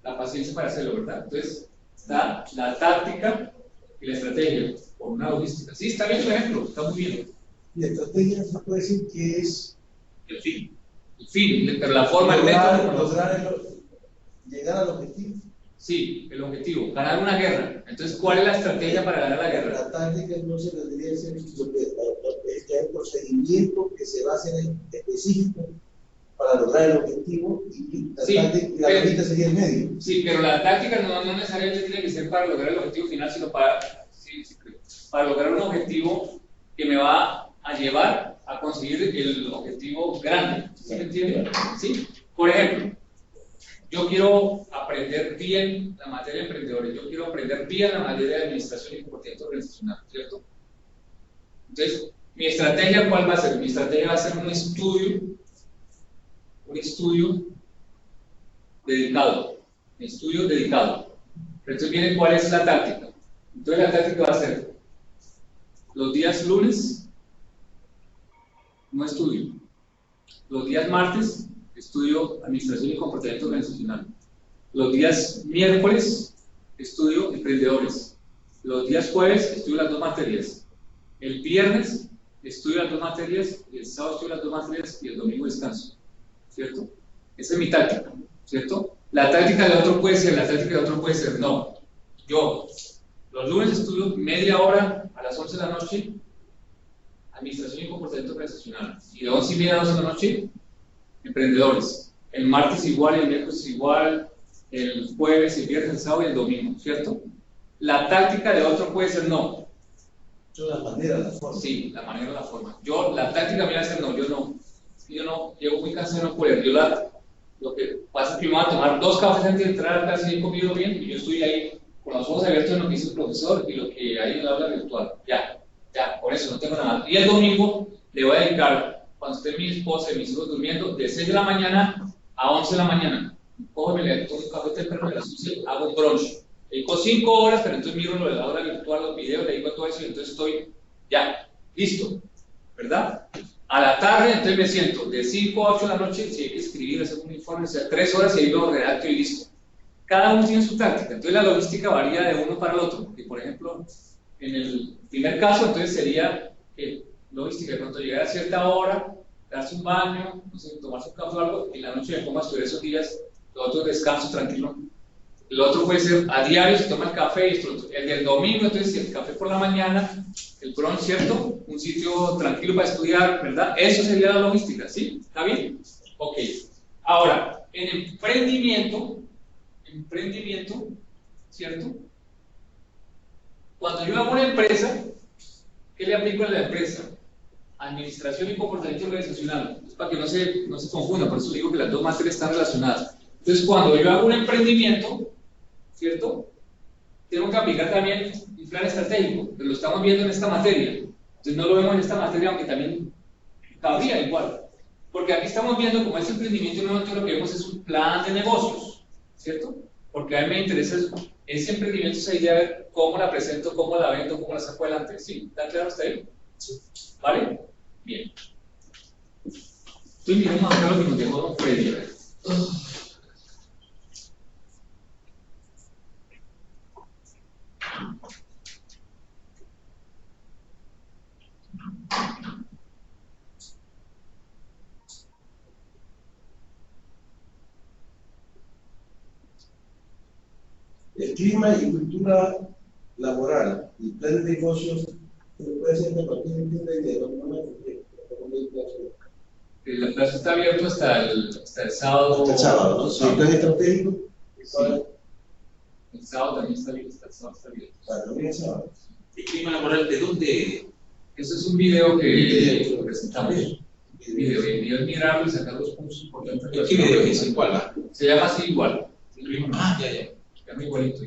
la paciencia para hacerlo, ¿verdad? Entonces está la táctica y la estrategia, por una logística. Sí, está bien el ejemplo, está muy bien. La estrategia se puede decir que es El fin. El fin, pero la forma, el método. llegar al objetivo. Sí, el objetivo, ganar una guerra. Entonces, ¿cuál es la estrategia para ganar la guerra? La táctica no se debería ser el procedimiento que se va a hacer específico para lograr el objetivo y la Sí, táctica, la táctica sería el medio. Sí, pero la táctica no necesariamente tiene que ser para lograr el objetivo final, sino para lograr un objetivo que me va a llevar a conseguir el objetivo grande. ¿Sí me entiende? ¿Sí? Por ejemplo, yo quiero aprender bien la materia de emprendedores, yo quiero aprender bien la materia de administración y comportamiento organizacional, ¿cierto? Entonces, ¿mi estrategia cuál va a ser? Mi estrategia va a ser un estudio dedicado. Pero entonces viene cuál es la táctica. Entonces la táctica va a ser los días lunes, no estudio. Los días martes, estudio administración y comportamiento organizacional. Los días miércoles, estudio emprendedores. Los días jueves, estudio las 2 materias. El viernes, estudio las 2 materias. El sábado, estudio las 2 materias. Y el domingo, descanso. ¿Cierto? Esa es mi táctica. ¿Cierto? La táctica de otro puede ser, no. Yo, los lunes estudio media hora a las 11 de la noche, administración y comportamiento organizacional. Y de 11:30 a 12 de la noche, emprendedores. El martes igual, el miércoles igual, el jueves, el viernes, el sábado y el domingo, ¿cierto? La táctica de otro puede ser no. Yo la manera, la forma. Sí, la manera o la forma. La táctica me va a ser no, yo no. y yo no llego muy cansado de no poder. Lo que pasa es que me voy a tomar 2 cafés antes de entrar a clase y he comido bien, y yo estoy ahí con los ojos abiertos en lo que dice el profesor y lo que hay en la aula virtual. Ya, por eso no tengo nada. Y el domingo le voy a dedicar, cuando esté mi esposa y mis hijos durmiendo, de 6 de la mañana a 11 de la mañana. Cojo, me le tomo un café temprano, a las 11 hago un brunch. Dedico 5 horas, pero entonces miro lo de la aula virtual, los videos, le dedico a todo eso y entonces estoy ya, listo, ¿verdad? A la tarde, entonces me siento de 5 a 8 de la noche, si hay que escribir, hacer un informe, o sea, 3 horas y ahí lo redacto y listo. Cada uno tiene su táctica, entonces la logística varía de uno para el otro, porque por ejemplo, en el primer caso, entonces sería logística, de pronto llegar a cierta hora, darse un baño, no sé, tomarse un café o algo, y en la noche me pongo a estudiar esos días, lo otro descanso tranquilo. El otro puede ser a diario, se toma el café, y esto, el del domingo, entonces el café por la mañana, el brunch, ¿cierto? Un sitio tranquilo para estudiar, ¿verdad? Eso sería la logística, ¿sí? ¿Está bien? Ok. Ahora, en emprendimiento, ¿cierto? Cuando yo hago una empresa, ¿qué le aplico a la empresa? Administración y comportamiento organizacional. Es para que no se confunda, por eso digo que las dos materias están relacionadas. Entonces, cuando yo hago un emprendimiento, ¿cierto? Tengo que aplicar también un plan estratégico, pero lo estamos viendo en esta materia. Entonces, no lo vemos en esta materia, aunque también cabría igual. Porque aquí estamos viendo, como es emprendimiento, nosotros lo que vemos es un plan de negocios, ¿cierto? Porque a mí me interesa ese emprendimiento, esa idea de ver cómo la presento, cómo la vendo, cómo la saco adelante. ¿Sí? ¿Está claro hasta ahí? Sí. ¿Vale? Bien. Estoy mirando acá lo que nos dejó don Freddy. El clima y cultura laboral y plan de negocios puede ser a partir de dinero, La plaza está abierta hasta el sábado. Hasta el sábado, ¿no? Sí. El plan estratégico. Sí. El sábado también está abierto, hasta el sábado está abierto. También el sábado. ¿El clima laboral de dónde? Eso es un video que lo presentamos. El video es mirarlo y sacar los puntos importantes. ¿Qué video es? ¿En cuál va? Se llama así igual. Ya. Se llama igualito.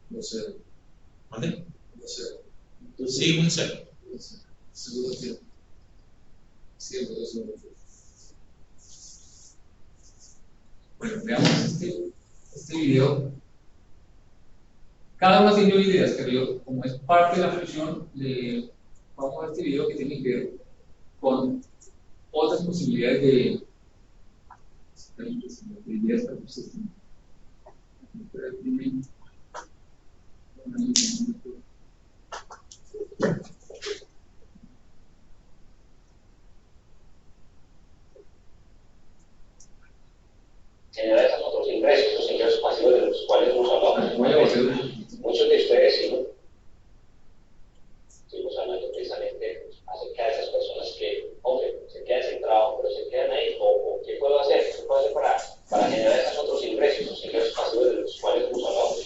No sé. ¿Mande? No sé. Sí, un cero. Seguro que siempre es un. Bueno, veamos este video. Cada uno tiene ideas, pero yo, como es parte de la función, vamos a ver este video que tiene que ver con otras posibilidades de ideas para el sistema. Generar esos otros ingresos, esos ingresos pasivos de los cuales hemos hablado. Muchos de ustedes sí, ¿no? Estuvimos hablando precisamente acerca de esas personas que, hombre, se quedan sin trabajo, pero se quedan ahí, o ¿qué puedo hacer? ¿Qué puedo hacer para generar esos otros ingresos, esos ingresos pasivos de los cuales hemos hablado?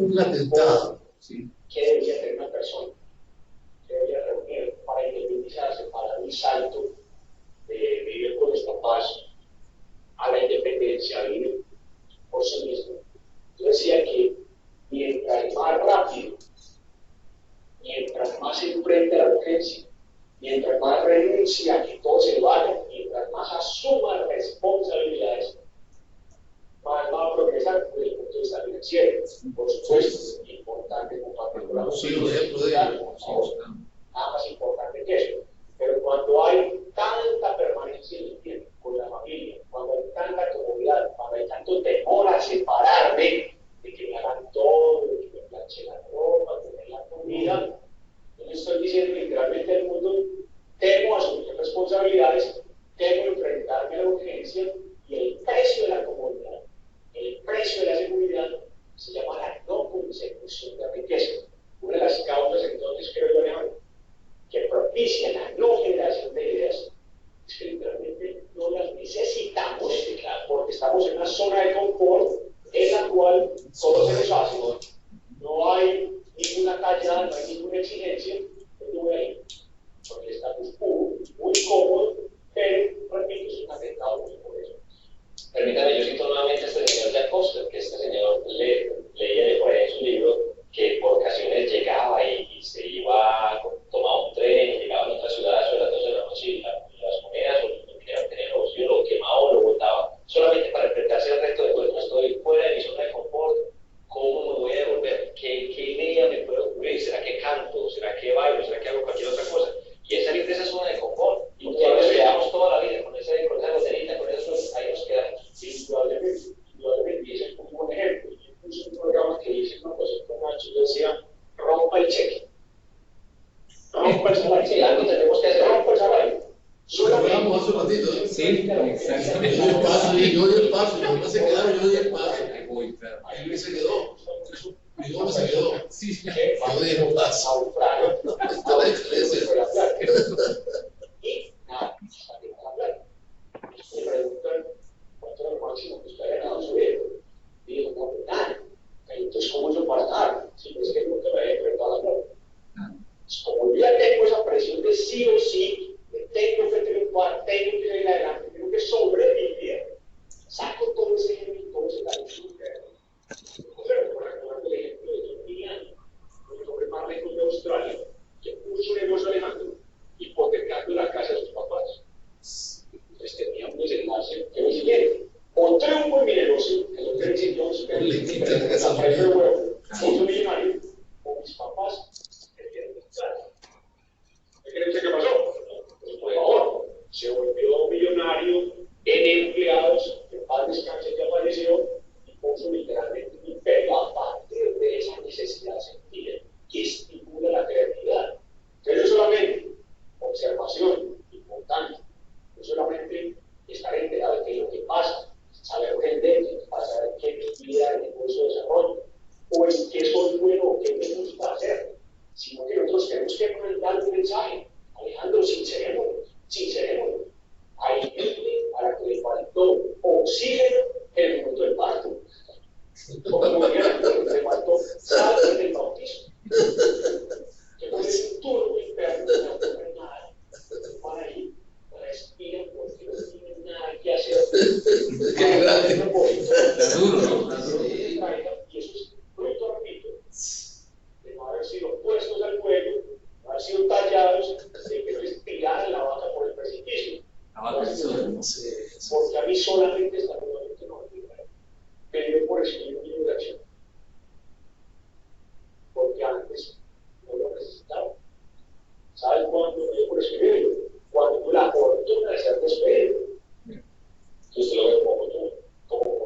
un atentado. Sí. ¿Qué debería tener una persona? ¿Qué debería reunir para independizarse, para dar un salto de vivir con los papás a la independencia, a vivir por sí mismo? Yo decía que mientras más rápido, mientras más se enfrenta a la urgencia, mientras más renuncia a que todo se vaya, mientras más asuma responsabilidades, más va a progresar desde el punto de vista financiero. Por supuesto, es importante compartir con la Sí, un ejemplo de ello. nada más importante que eso. Pero cuando hay tanta permanencia en el tiempo con la familia, cuando hay tanta comodidad, cuando hay tanto temor a separarme, de que me hagan todo, de que me planche la ropa, de tener la comida, yo le estoy diciendo literalmente al mundo, temo asumir responsabilidades, temo enfrentarme a la urgencia y el precio de la comodidad, el precio de la seguridad se llama la no consecución de riqueza. Una de las causas entonces, creo yo, Alejandro, que propicia la no generación de ideas es que literalmente no las necesitamos, porque estamos en una zona de confort en la cual todo se nos hace, no hay ninguna talla, no hay ninguna exigencia, yo voy a ir, porque el status quo muy cómodo, pero repito, es un atentado muy por eso. Permítame, yo cito nuevamente a este señor Jacob, que este señor leía por ahí en su libro que por ocasiones llegaba y se iba, tomaba un tren, llegaba a otra ciudad a las 12 de la noche y las monedas o lo que tenía negocio lo quemaba o lo botaba, solamente para enfrentarse al resto de bueno, estoy fuera de mi zona de confort, ¿cómo me voy a devolver? ¿Qué idea me puede ocurrir? ¿Será que canto? ¿Será que bailo? ¿Será que hago cualquier otra cosa? Y es salir de esa zona de confort, y que nos quedamos toda la vida con esa botelita, con esos, ahí nos quedamos. Indudablemente, y ese es un buen ejemplo. Yo puse un programa que dice una cosa con Nacho, yo decía, rompa el cheque. Rompa el salario. Sí, algo tenemos que hacer, rompa el salario. Hablamos hace un ratito, ¿eh? Sí, exactamente. Yo di el paso, yo di el paso, los demás se quedaron, yo di el paso. Ahí voy, claro. Ahí Luis se quedó. Mi nombre se quedó. Sí, sí. Yo di el paso. Esta es la diferencia. Y nada, salimos a hablar. Me preguntan cuánto es lo máximo que usted ha ganado en su vida. Y digo, no, pues nada. Entonces, ¿cómo yo para nada? Si es que nunca me he enfrentado a la plata. Como yo ya tengo esa presión de sí o sí, de tengo que triunfar, tengo que ir adelante, tengo que sobrevivir, saco todo ese ejemplo y todo ese talento. Pero por recordar el ejemplo de John Millan, el hombre más rico de Australia, que puso un negocio, Alejandro, hipotecando la casa de sus papás. Entonces tenía un desenlace que es el siguiente: o triunfo en mi negocio, que es lo que dice Jones, que es la frase de huevo, soy millonario, o mis papás se pierden la casa. ¿Qué creen que pasó? Pues por favor, se volvió millonario en empleados, que paz descanse que apareció, y puso literalmente un imperio a partir de esa necesidad sentida que estimula la creatividad. Entonces, no solamente observación importante, no solamente estar enterado de qué es lo que pasa, saber tendencias, para saber qué actividad de negocio desarrollo, o en qué soy bueno o qué me gusta hacer, sino que nosotros tenemos que dar un mensaje. Alejandro, sincerémonos. Hay gente a la que le faltó oxígeno en el momento del parto. Como dijeron, le faltó sal en el bautismo. Que con ese turbo interno no comen nada. Van ahí, respiran porque no tienen nada que hacer. Qué grande. Está duro, ¿no? Y eso es fruto, repito, de no haber sido puestos al fuego, no haber sido tallados, de que no es tirar la vaca por el precipicio. Porque a mí solamente está nuevamente no me pero por eso yo quiero de acción. Porque antes no lo necesitaba. ¿Sabes cuándo yo por escribirlo? Cuando tuve la fortuna de ser despedido. Entonces lo veo como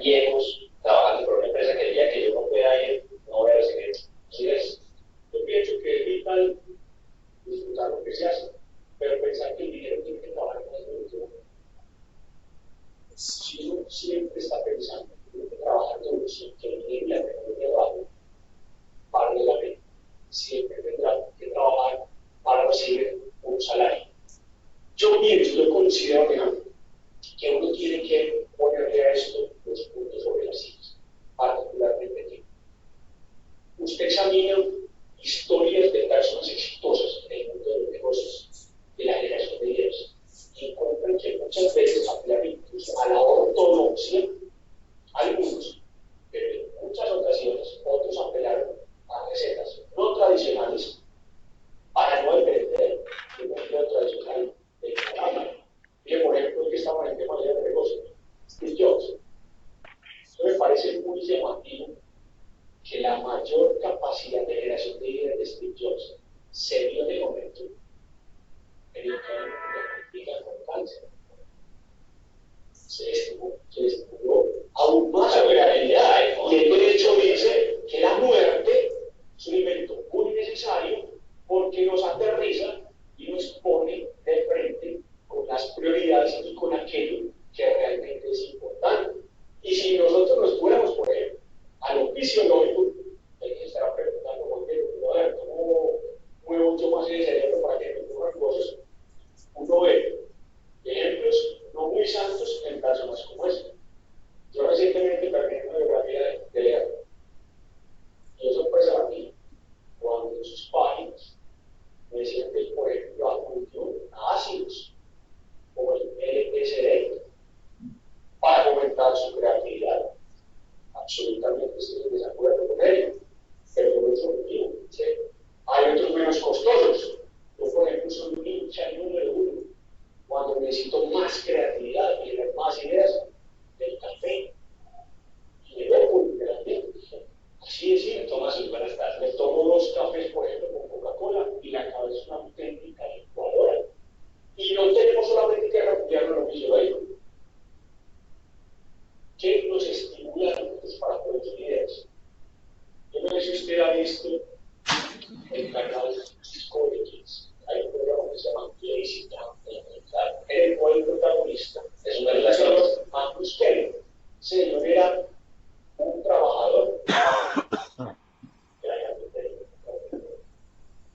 viejos trabajando por una empresa que el día que yo no pueda ir, no voy a recibir. Así es. Yo pienso que es vital disfrutar lo que se hace, pero pensar que el dinero tiene que trabajar en el mundo. Si uno siempre está pensando que tiene que trabajar todo, sin que el dinero y la tecnología baje, vale la pena. Siempre tendrá que trabajar para recibir un salario. Yo pienso, yo considero que uno tiene que ponerle a esto los puntos sobre las sillas, particularmente aquí. Usted examina historias de personas exitosas en el mundo de los negocios, de la generación de ideas, y encuentran que muchas veces apelan incluso a la ortodoxia, algunos, pero en muchas ocasiones otros apelaron a recetas no tradicionales para no depender de un empleo tradicional del trabajo. Mire, por ejemplo, el que estaba en el tema de negocios, Steve Jobs. Eso me parece muy llamativo que la mayor capacidad de generación de ideas de Steve Jobs se vio en el momento en el que diagnostican con cáncer. Se descubrió aún más la realidad. Y el derecho dice que la muerte es un invento muy necesario porque nos aterriza y nos pone de frente con las prioridades y con aquello que realmente es importante. Y si nosotros nos fuéramos, por ejemplo, a lo fisiológico, alguien estará preguntando, a ver, ¿cómo muevo yo más el cerebro para que me ocurran cosas? Uno ve ejemplos no muy santos en personas como esta. Yo recientemente terminé una biografía de Leo. Y eso fue para mí, cuando sus páginas me decían que, por ejemplo, acudió a ácidos como el LSD para fomentar su creatividad. Absolutamente estoy en desacuerdo con ello, pero por eso digo, ¿sí? Hay otros menos costosos. Yo, por ejemplo, soy un hincha número uno. Cuando necesito más creatividad y más ideas, del café. Y me veo literalmente. Así es cierto, Tomás, buenas tardes. Me tomo 2 cafés, por ejemplo, con Coca-Cola y la cabeza es una auténtica licuadora. Y no tenemos solamente que refugiarnos en lo fisiológico. ¿Qué nos estimula a nosotros para producir ideas? Yo no sé si usted ha visto el canal Discovery Kids. Hay un programa que se llama Lazy Town, en el cual el protagonista es una relación Marcus Kelly. Señor era un trabajador.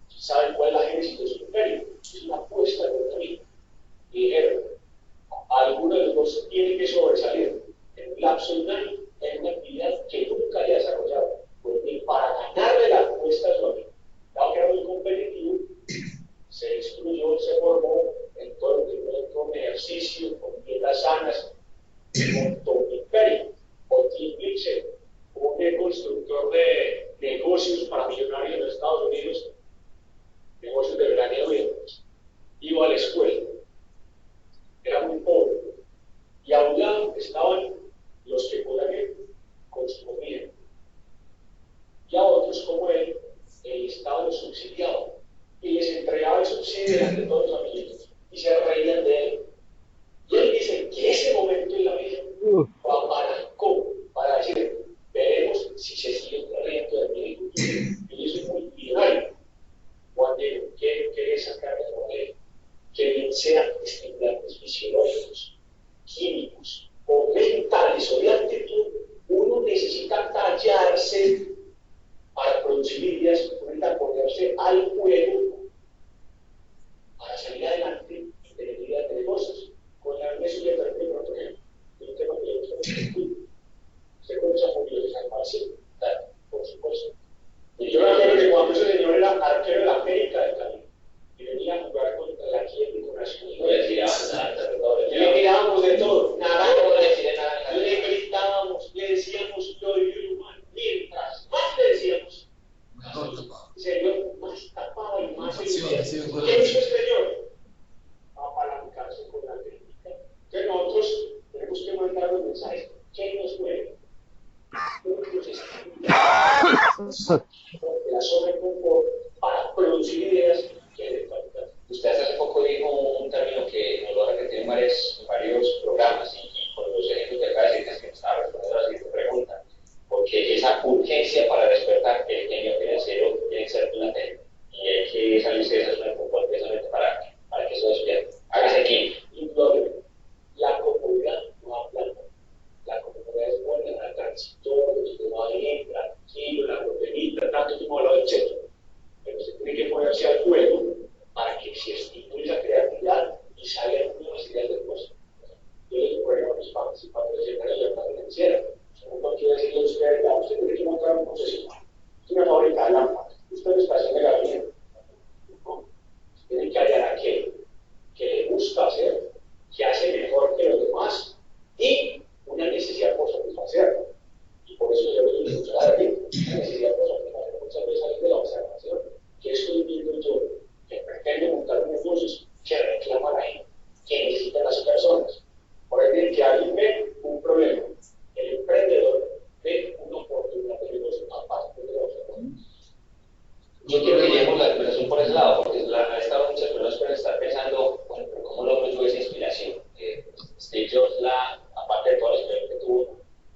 ¿Saben cuál es la génesis de su imperio? Es una apuesta de otra vida. Y dijeron, alguno de los dos tiene que sobresalir en un lapso de un año en una actividad que nunca había desarrollado. Porque para ganarle la apuesta a su amigo, dado que era muy competitivo, se instruyó, se formó en todo un ejercicio, con dietas sanas, montó un imperio. O Tim Blixen, un constructor de negocios para millonarios en los Estados Unidos, negocios de veraneo, iba a la escuela, era muy pobre, y a un lado estaban los que podían con su comida, y a otros como él, el Estado los subsidiaba, y les entregaba el subsidio delante de todos los amiguitos, y se reían de él. Y él dice que ese momento en la vida apalancó para decir, veremos si se sigue riendo de mi agricultura. Y yo soy muy millonario. Juan Diego, quiere sacar de poder que bien sean estimulantes fisiológicos, químicos o mentales o de actitud, uno necesita tallarse para producir ideas, necesita ponerse al juego para salir adelante y tener ideas de negocios. Con la Ernesto ya terminó, por ejemplo, un tema que yo estoy se conoce a Julio de San Marcelo, por supuesto. Y yo me acuerdo que cuando ese señor era arquero de la América de Cali y venía a jugar contra la Atlético Nacional, y le tirábamos de todo, nada, le gritábamos, le decíamos lo de humano, mientras más le decíamos, señor, más tapaba y más ¿qué hizo este señor? Apalancarse con la crítica. Que nosotros tenemos que mandar los mensajes. ¿Qué nos mueve? La zona de confort para producir ideas que le faltan. Usted hace poco dijo un término que nos lo ha repetido en varios programas y con los ejemplos que acaba de decir que me estaba respondiendo a la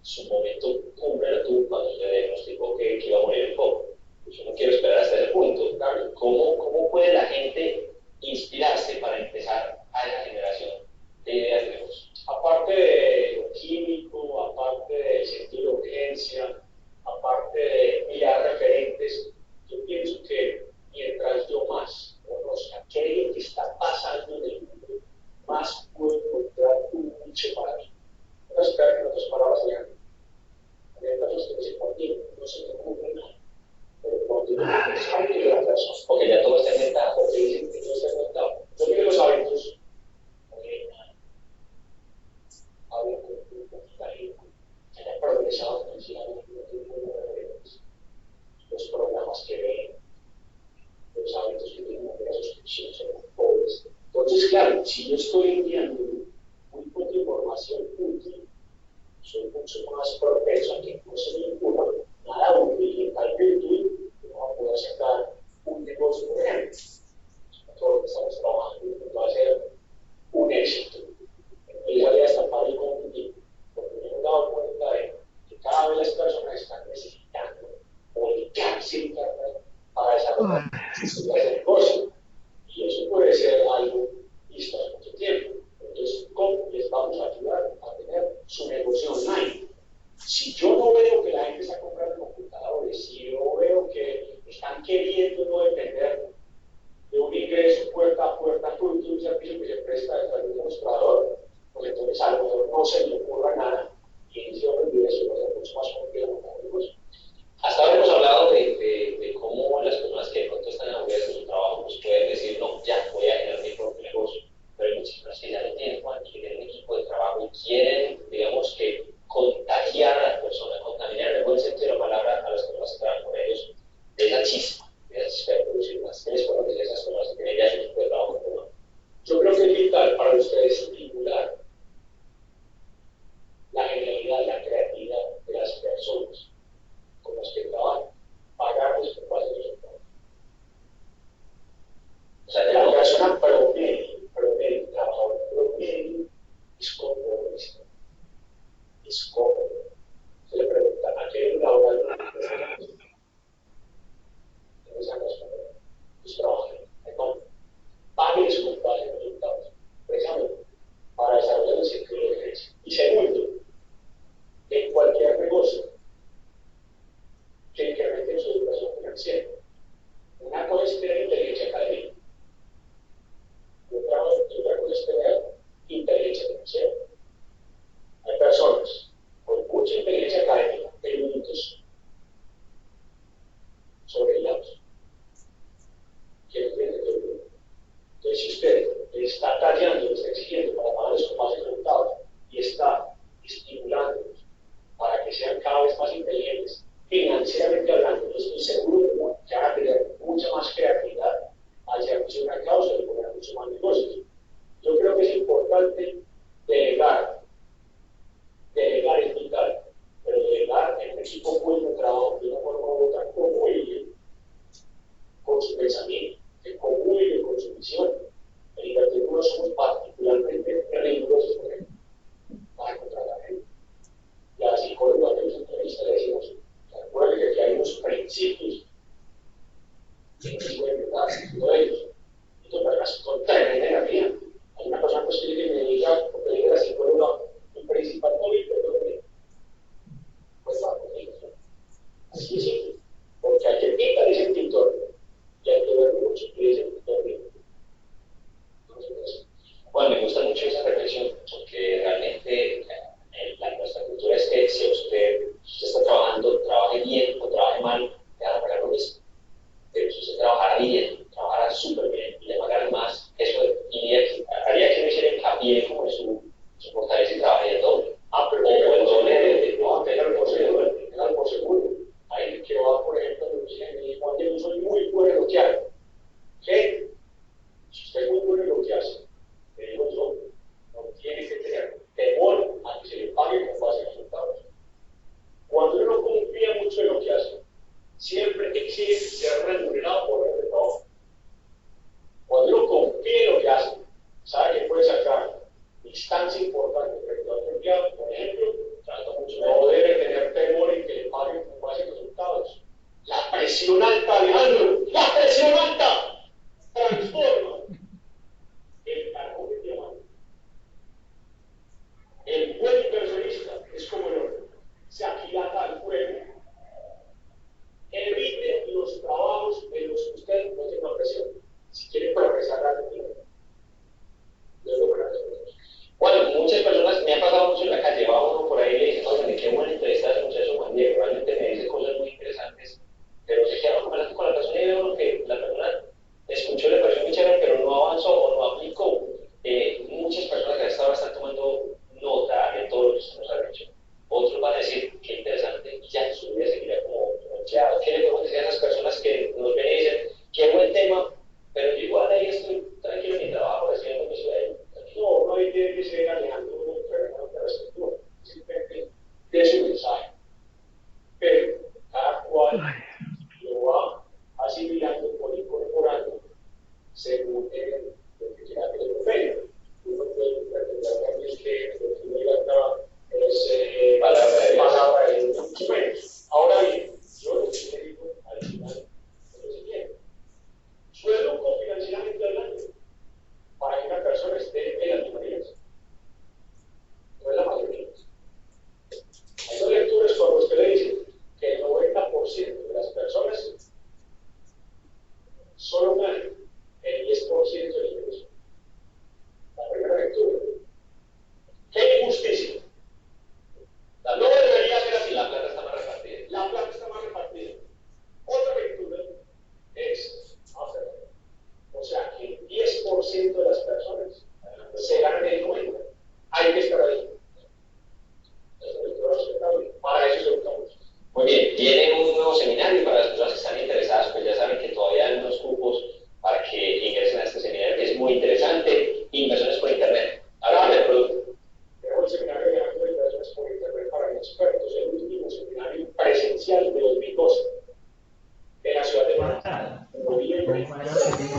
su momento cumbre la tuvo cuando se le diagnosticó que iba a morir en poco. Pues yo no quiero esperar hasta ese punto. Claro, ¿cómo puede la gente inspirarse para empezar a esa generación de ideas de negocio? Aparte de lo químico, aparte del sentido de urgencia, aparte de mirar referentes, yo pienso que mientras yo más conozca qué es lo que está pasando en el mundo, más puedo encontrar un nicho para mí. No esperar que en otras palabras digan, mientras yo estoy compartiendo, no se me ocurre nada. Pero cuando yo sabe que la persona, porque ya todo está inventado, porque dicen que todo está inventado. Yo miro los hábitos, hablo con un talento que haya progresado financieramente, los programas que ven, los hábitos que tienen de la suscripción son los pobres. Entonces, claro, si yo estoy enviando muy poca información útil, soy mucho más propenso a que no se me ocurra nada útil y en tal virtud no va a poder sacar un negocio, por ejemplo. Todo lo que estamos trabajando va a ser un éxito. Y voy a destapar el contenido, porque me he dado cuenta de que cada vez las personas están necesitando volcarse en internet para desarrollar ese negocio. Y eso puede ser algo visto hace mucho tiempo. Entonces, ¿cómo les vamos a ayudar a tener su negocio online? Si yo no veo que la gente está comprando computadores, si yo veo que están queriendo no depender de un ingreso puerta a puerta fruto de un servicio que se presta desde el demostrador, pues entonces a lo mejor no se le ocurra nada y en ese orden de eso va a ser mucho más complejo para el negocio. Hasta ahora hemos hablado de cómo las personas que de pronto están aburridas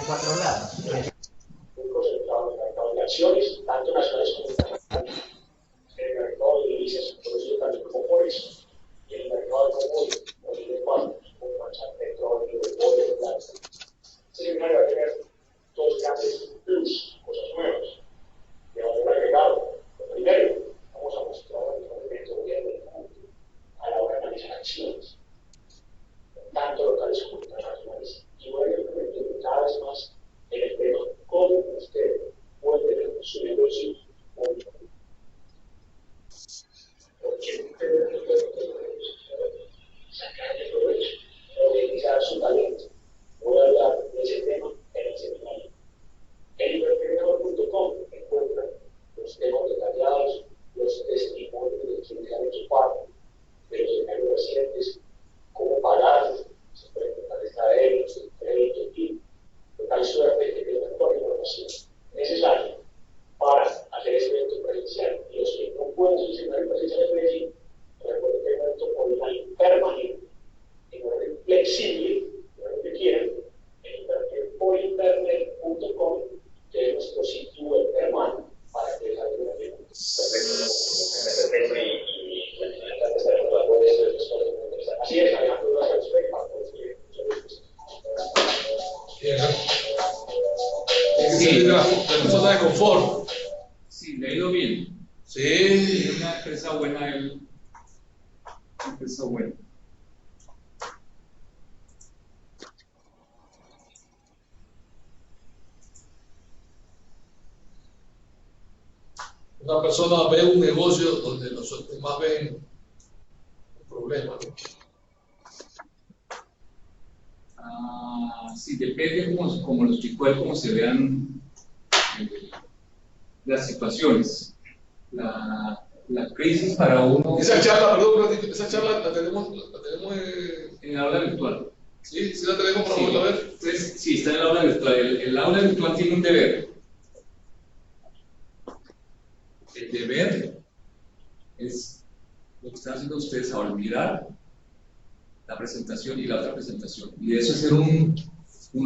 4 lados. muy concentrado en el mercado de acciones, tanto nacionales como internacionales, en el mercado de divisas, conocido también como Forex, y en el mercado de commodities, conocido como petróleo, oro, plata. Este seminario va a tener dos grandes plus, cosas nuevas, de valor agregado. Lo primero, vamos a mostrar la metodología del mundo a la hora de analizar acciones, tanto locales como internacionales, y voy a ir metiendo cada vez más en el tema cómo usted puede tener su negocio único. Porque usted puede sacarle provecho, utilizar su talento. Voy a hablar de ese tema en el seminario. En hiperpreneur.com encuentran los temas detallados, los testimonios de quienes han hecho parte de los seminarios recientes, cómo pagar, se pueden contestar a ellos, el crédito, y hay suerte de que tengan toda la información necesaria para hacer ese evento presencial. Y los que no pueden hacer seminario presencial en Medellín, recuerden que hay un evento online permanente, en orden flexible, en orden que quieran, en invertir por internet.com, que es nuestro sitio web hermano, para que les ayuden a llegar. Perfecto. Y así es, Alejandro, gracias. Sí, de la zona de confort. Sí, le ha ido bien. Sí. Tiene una empresa buena él. Una empresa buena. Una persona ve un negocio donde los demás ven un problema, ¿no? Sí, depende como lo explicó él, cómo se vean las situaciones. La crisis para uno Esa charla, perdón, esa charla la tenemos en el aula virtual. sí, sí la tenemos para Sí, volver a ver. entonces, sí, está en el aula virtual. El aula virtual tiene un deber. El deber es lo que están haciendo ustedes ahora, mirar la presentación y la otra presentación. Y de eso hacer un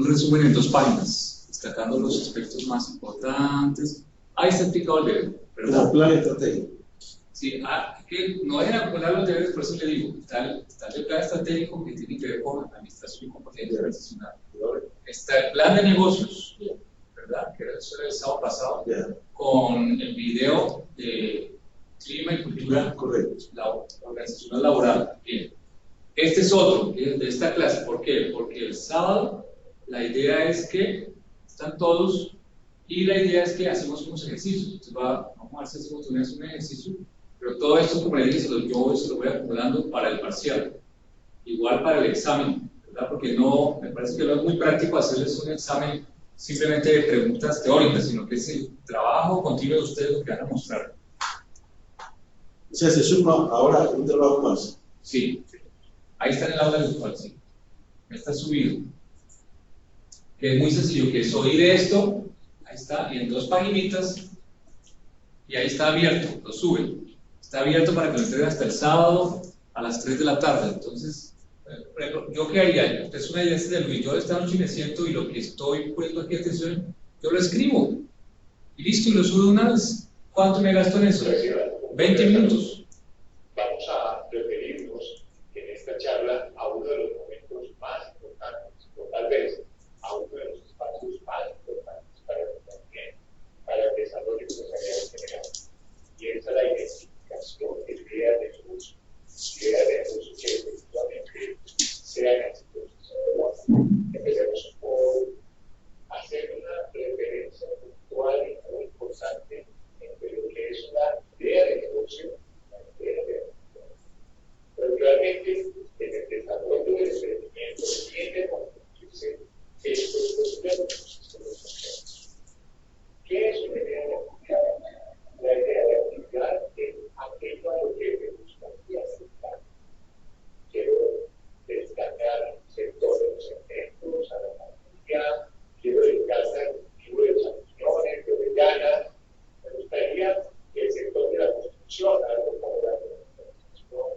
resumen en 2 páginas, destacando los aspectos más importantes. Ahí está explicado el deber, ¿verdad? Como plan estratégico. Sí, que no dejen acumular los deberes, por eso le digo, está el plan estratégico que tiene que ver con administración y competencia organizacional. Está el plan de negocios, ¿verdad? Que eso era el sábado pasado, con el video de clima y cultura organizacional laboral. Bien. Este es otro, que es de esta clase. ¿Por qué? Porque el sábado la idea es que están todos y la idea es que hacemos unos ejercicios. Entonces vamos a ver si hacemos un ejercicio, pero todo esto, como le dije, yo se lo voy acumulando para el parcial. Igual para el examen, ¿verdad? Porque no, me parece que no es muy práctico hacerles un examen simplemente de preguntas teóricas, sino que es el trabajo continuo de ustedes lo que van a mostrar. O sea, se suma ahora un trabajo más. Sí, ahí está en el aula virtual, sí. Está subido. Que es muy sencillo, que es oír esto, ahí está, y en 2 paginitas, y ahí está abierto, lo suben. Está abierto para que lo entreguen hasta el sábado a las 3 de la tarde. Entonces, por ejemplo, ¿yo qué haría? Es una idea de Luis. Yo esta noche me siento y lo que estoy poniendo aquí atención, yo lo escribo. Y listo, y lo subo de una vez. ¿Cuánto me gasto en eso? 20 minutos. Vamos a referirnos en esta charla a uno de los momentos más importantes, o tal vez a uno de los espacios más importantes para el desarrollo empresarial en general. Y esa es la identificación de ideas de negocio, ideas de negocio que efectivamente sean exitosas. Empecemos por hacer una referencia puntual y muy importante entre lo que es una idea de negocio y una idea de negocio. Pero realmente en el desarrollo del emprendimiento tiene que convertirse estos dos términos. ¿Qué es una idea de negocio? La idea de actividad es aquello a lo que me gustaría acercar. Quiero destacar sectores ejemplos a la familia, quiero dedicarme al cultivo de champiñones, de avellanas. Me gustaría que el sector de la construcción, algo como la construcción,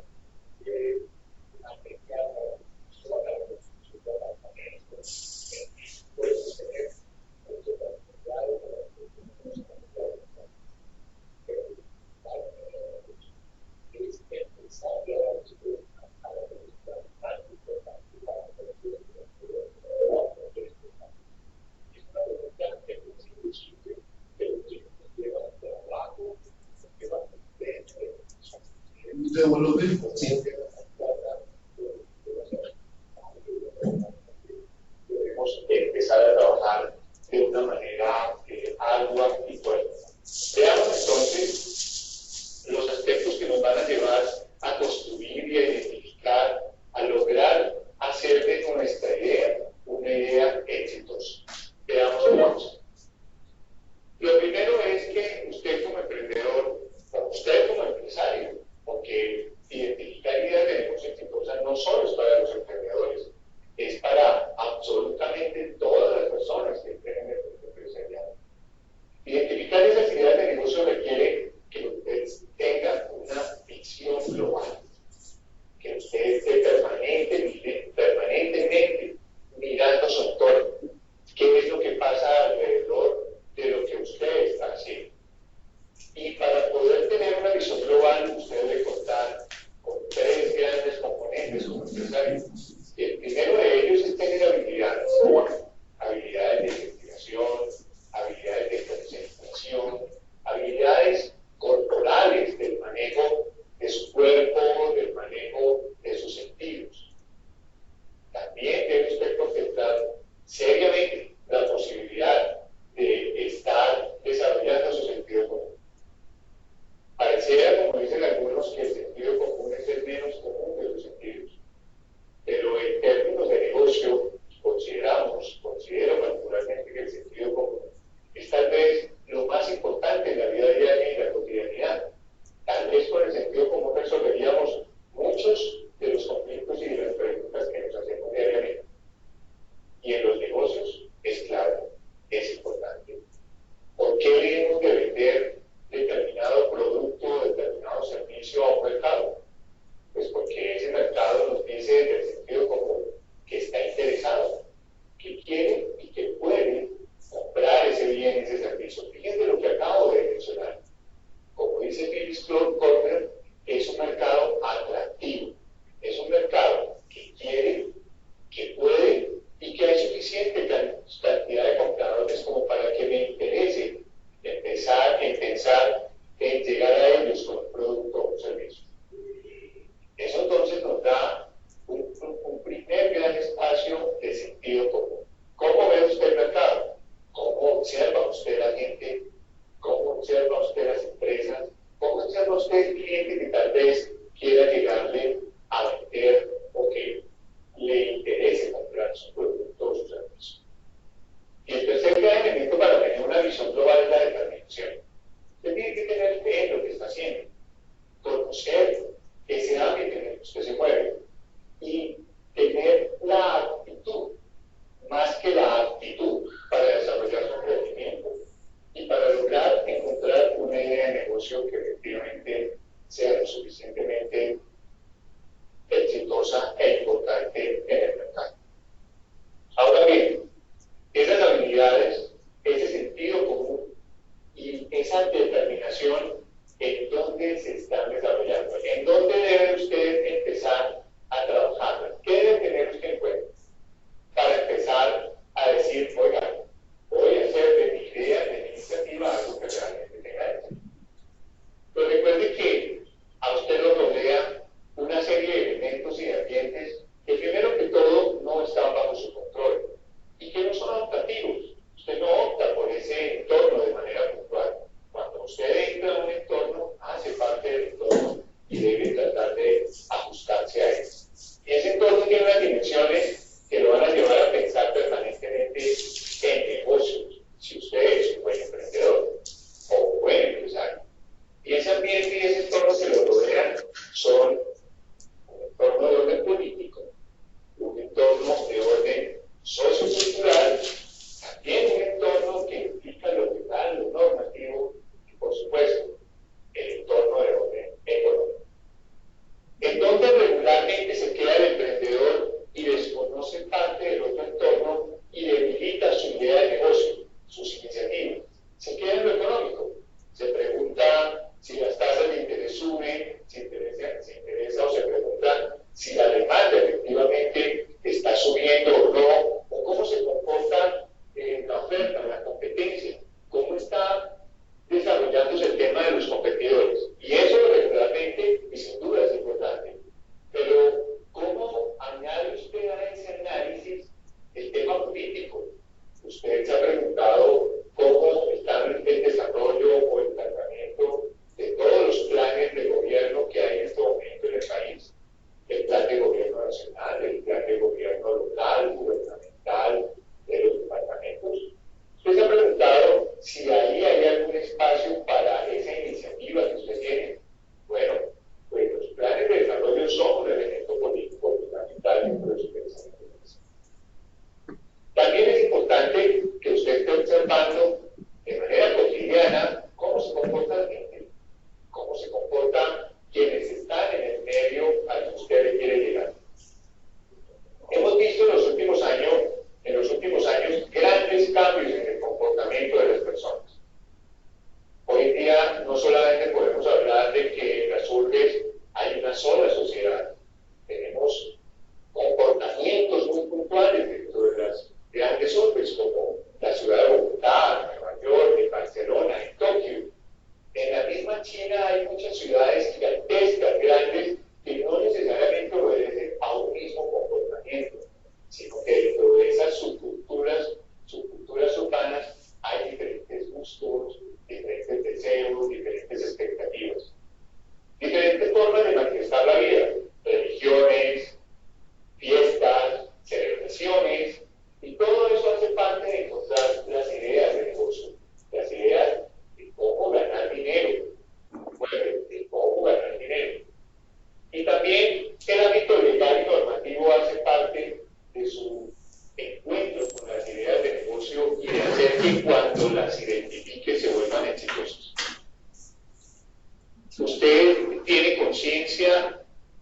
ver cómo Sí. debemos empezar a trabajar de una manera ardua y fuerte. Veamos entonces los aspectos que nos van a llevar a construir y a identificar, a lograr hacer de nuestra idea una idea exitosa. Veamos entonces. Lo primero es que usted como emprendedor, o usted como empresario, porque identificar ideas de negocio exitosas no solo es para los emprendedores, es para absolutamente todas las personas que estén en el mundo empresarial. Identificar esas ideas de negocio requiere que usted tenga una visión global, que usted esté permanentemente mirando su entorno, qué es lo que pasa alrededor de lo que usted está haciendo. Y para poder tener una visión global, usted debe contar con tres grandes componentes como empresario. El primero de ellos es tener habilidades, habilidades de investigación, habilidades de concentración, habilidades corporales del manejo de su cuerpo, del manejo de sus sentidos. También debe usted contemplar seriamente la posibilidad de estar desarrollando su sentido común. Pareciera, como dicen algunos, que el sentido común es el menos común de los sentidos.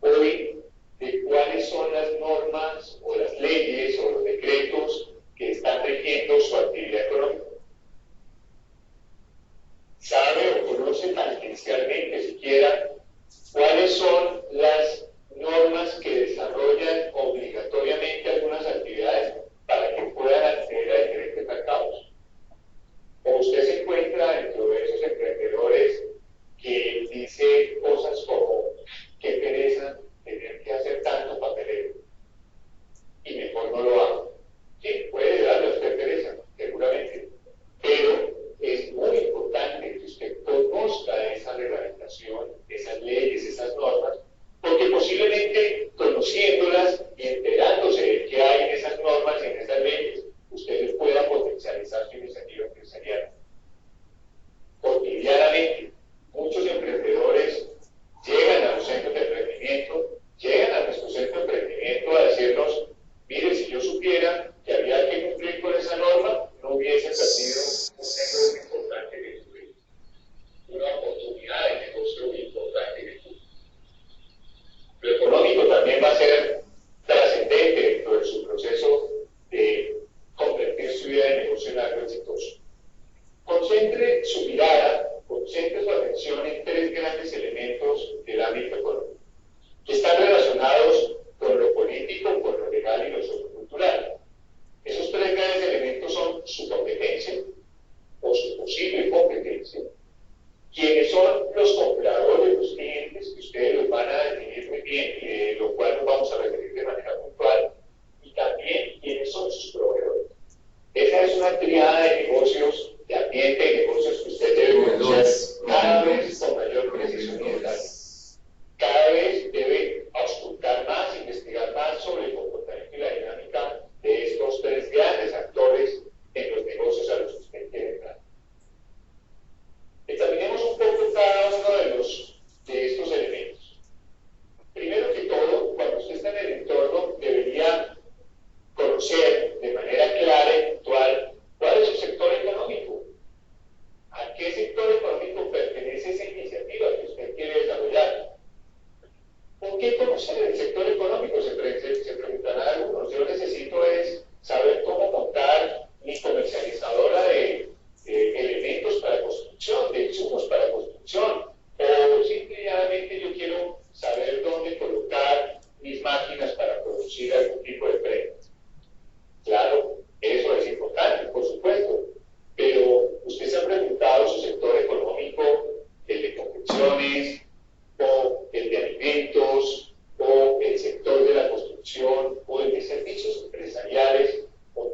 hoy de cuáles son las normas o las leyes o los decretos que están rigiendo su actividad económica? ¿Sabe o conoce tangencialmente siquiera cuáles son las normas que desarrollan obligatoriamente algunas actividades para que puedan acceder a diferentes mercados? ¿O usted se encuentra dentro de esos emprendedores que dice cosas como qué pereza tener que hacer tanto papeleo y mejor no lo hago? Sí, puede darle a usted pereza, seguramente, pero es muy importante que usted conozca esa reglamentación, esas leyes, esas normas, porque posiblemente conociéndolas y enterándose de qué hay en esas normas y en esas leyes, usted pueda potencializar su iniciativa empresarial. Cotidianamente, muchos emprendedores llegan a los centros de emprendimiento, llegan a nuestro centro de emprendimiento a decirnos, mire, si yo supiera que había que cumplir con esa norma, no hubiese perdido un negocio importante que tuve, una oportunidad de negocio importante que tuve. Lo económico también va a ser trascendente dentro de su proceso de convertir su vida de negocio en algo exitoso. Concentre su mirada, concentre su atención en tres grandes elementos del ámbito económico, que están relacionados con lo político, con lo legal y lo sociocultural. Esos tres grandes elementos son su competencia o su posible competencia, quienes son los compradores, los clientes, que ustedes los van a definir muy bien y de lo cual nos vamos a referir de manera puntual, y también quiénes son sus proveedores. Esa es una triada de negocios, de ambiente de negocios que usted debe conocer cada vez con mayor precisión y detalle. Cada vez debe auscultar más, investigar más sobre el comportamiento y la dinámica de estos tres grandes actores en los negocios a los que usted quiere entrar. Examinemos un poco cada uno de estos elementos. Primero que todo, cuando usted está en el entorno, debería conocer de manera clara y puntual cuál es su sector económico. ¿A qué sector económico pertenece esa iniciativa que usted quiere desarrollar? ¿Por qué conocer el sector económico? Se preguntarán algunos. Yo necesito es saber cómo montar mi comercializadora de elementos para construcción, de insumos para construcción, o simplemente yo quiero saber dónde colocar mis máquinas para producir algún tipo de prenda. Claro, eso es importante, por supuesto, pero usted se ha preguntado su sector económico, el de confecciones, o el de alimentos, o el sector de la construcción, o el de servicios empresariales, o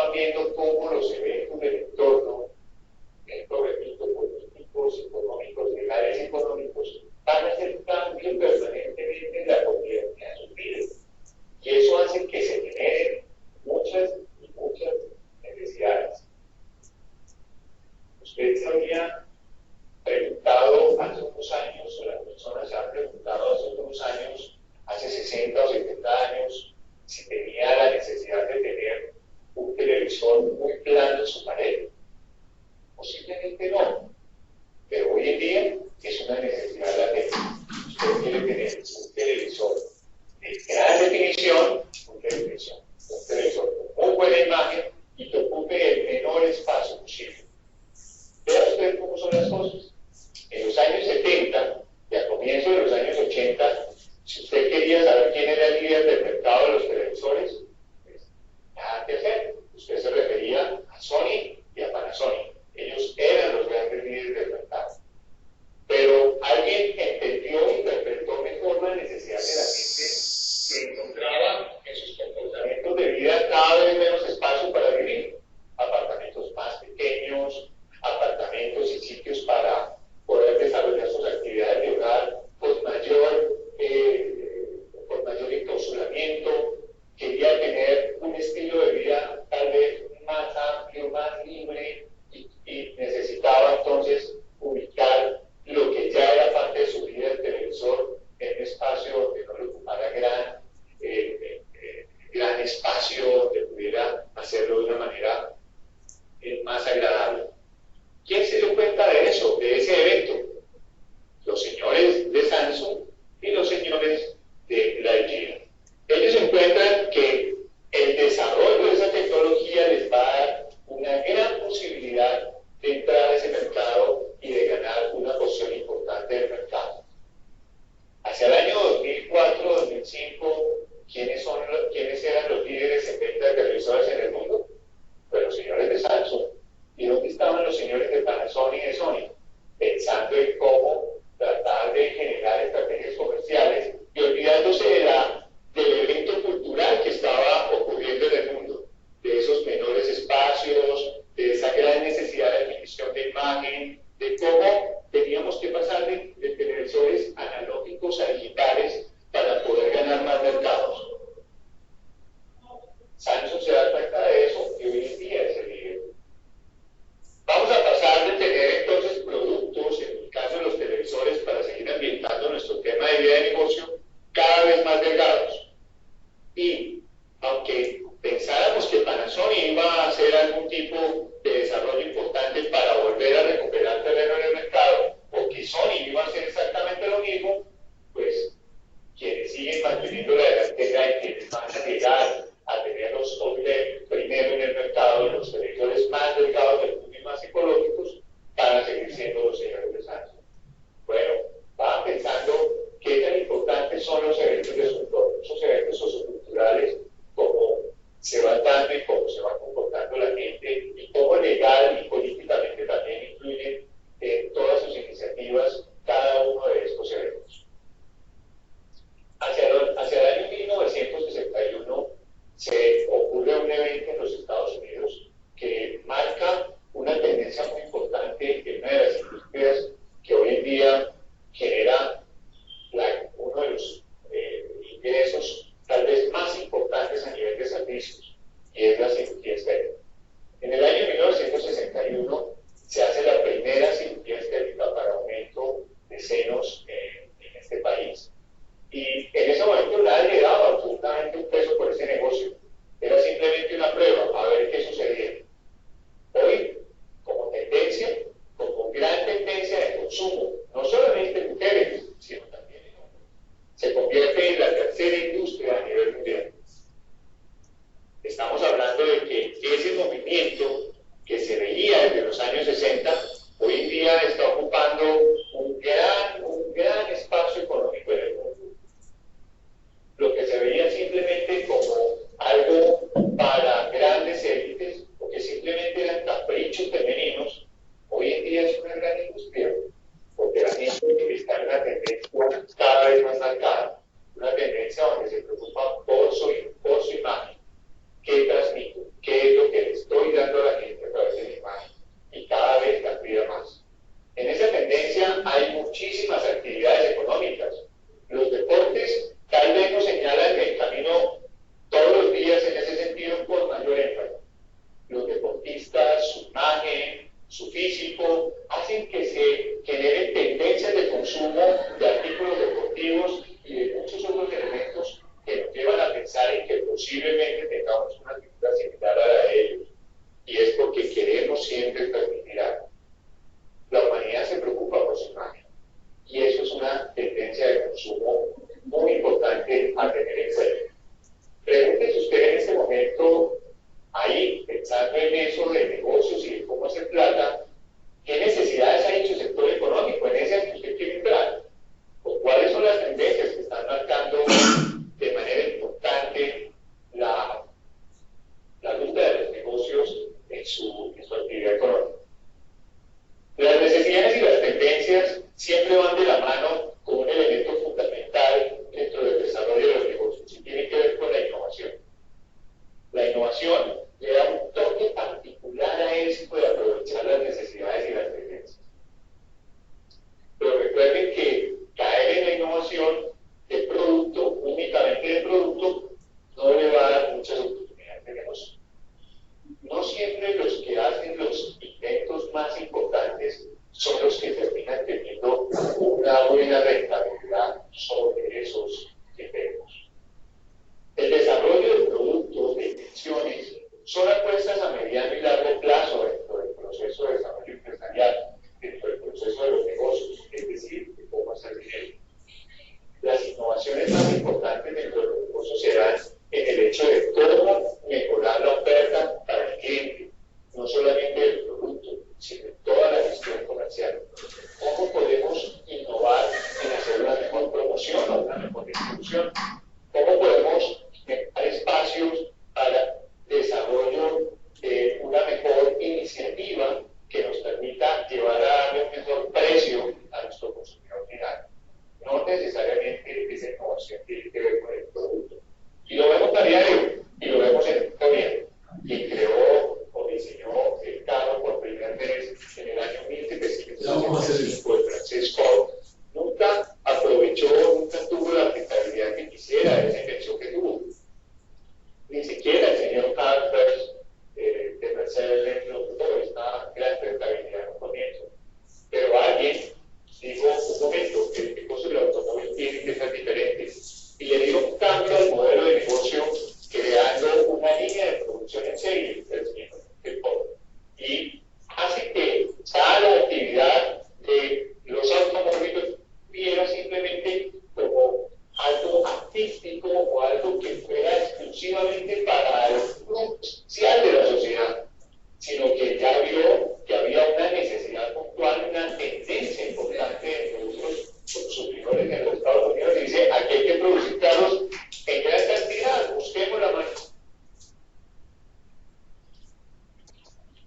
van viendo cómo los eventos del entorno, esto repito, políticos, económicos, legales y económicos, van a hacer cambios permanentemente en la cotidianidad de sus vidas. Y eso hace que se generen muchas y muchas necesidades. Usted se había preguntado hace unos años, o las personas se han preguntado hace unos años, hace 60 o 70 años, si tenía la necesidad de tener un televisor muy plano en su pared. Posiblemente no, pero hoy en día es una necesidad latente. Usted quiere tener un televisor de gran definición, un televisor con muy buena imagen y que ocupe el menor espacio posible. Vea usted cómo son las cosas. En los años 70 y a comienzos de los años 80, si usted quería saber quién era el líder del mercado de los televisores, pues nada que hacer. Usted se refería a Sony y a Panasonic. Ellos eran los grandes líderes del mercado. Pero alguien entendió y interpretó mejor la necesidad de la gente que encontraba en sus comportamientos de vida cada vez menos espacio para vivir. Apartamentos más pequeños, apartamentos y sitios para poder desarrollar sus actividades de hogar con mayor encapsulamiento. Quería tener un estilo de vida tal vez más amplio, más libre y necesitaba entonces ubicar lo que ya era parte de su vida, el televisor, en un espacio donde no le ocupara gran espacio, donde pudiera hacerlo de una manera más agradable. ¿Quién se dio cuenta de eso, de ese evento? Los señores de Samsung y los señores de LG. Ellos encuentran que el desarrollo de esa tecnología les va a dar una gran posibilidad de entrar a ese mercado y de ganar una porción importante del mercado. Hacia el año 2004-2005, ¿quiénes eran los líderes en venta de televisores en el mundo? Pues los señores de Samsung. ¿Y dónde estaban los señores de Panasonic y de Sony? Pensando en cómo tratar de generar estrategias comerciales y olvidándose del evento cultural que estaba ocurriendo en el mundo, de esos menores espacios, de esa gran necesidad de adquisición de imagen, de cómo teníamos que pasar de televisores analógicos a digitales para poder ganar más mercados. Samsung se da cuenta de eso y hoy en día es el líder. Vamos a pasar de tener entonces productos, en el caso de los televisores, para seguir ambientando nuestro tema de vida de negocio, cada vez más delgados. Y aunque pensáramos que Panasonic iba a hacer algún tipo de desarrollo importante para volver a recuperar terreno en el mercado, o que Sony iba a hacer exactamente lo mismo, pues quienes siguen manteniendo la delantera y quienes van a llegar a tener los OLED primero en el mercado, los televisores más delgados del mundo y más ecológicos, van a seguir siendo los señores de Samsung. Bueno, van pensando qué tan importantes son los eventos de su entorno, esos eventos socioculturales, cómo se van dando y cómo se va comportando la gente, y cómo legal y políticamente también influyen en todas sus iniciativas cada uno de estos eventos. Hacia el año 1961 se ocurre un evento en los Estados Unidos que marca una tendencia muy importante en una de las industrias que hoy en día genera uno de los ingresos tal vez más importantes a nivel de servicios, y es la cirugía estética. En el año 1961 se hace la primera cirugía estética para aumento de senos en este país. Y en ese momento nadie le daba absolutamente un peso por ese negocio. Era simplemente una prueba, a ver qué sucedía. Hoy, como tendencia, como gran tendencia de consumo, no solamente en mujeres, sino también en hombres, se convierte en la tercera industria a nivel mundial. Estamos hablando de que ese movimiento que se veía desde los años 60, hoy en día está ocupando un gran espacio económico en el mundo. Lo que se veía simplemente como algo para grandes élites, o que simplemente eran caprichos femeninos, hoy en día es una gran industria, porque la gente está en una tendencia cada vez más marcada, una tendencia donde se preocupa por su imagen, qué transmito, qué es lo que les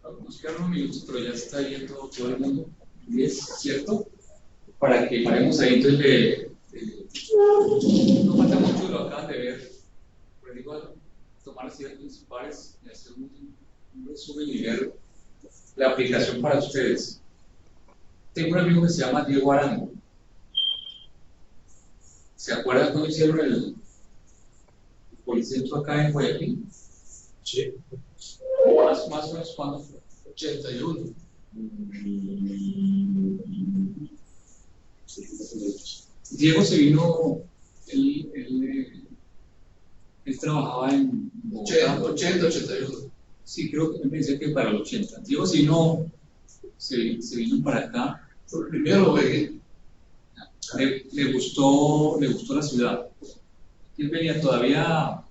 Nos quedan unos minutos, pero ya está yendo todo el mundo. 10, ¿cierto? Para que paremos ahí, entonces no falta mucho, lo acaban de ver. Pero digo, tomar las ideas principales y hacer un resumen y ver la aplicación para ustedes. Tengo un amigo que se llama Diego Arango. ¿Se acuerdan cuando hicieron el Policentro acá en Guayaquil? Sí. Más o menos cuándo fue. 81. Diego se vino, él trabajaba en Bogotá. 80, 81. Sí, creo que me decía que para el 80. Diego se vino para acá. Fue el primero que Le gustó la ciudad. Él venía todavía,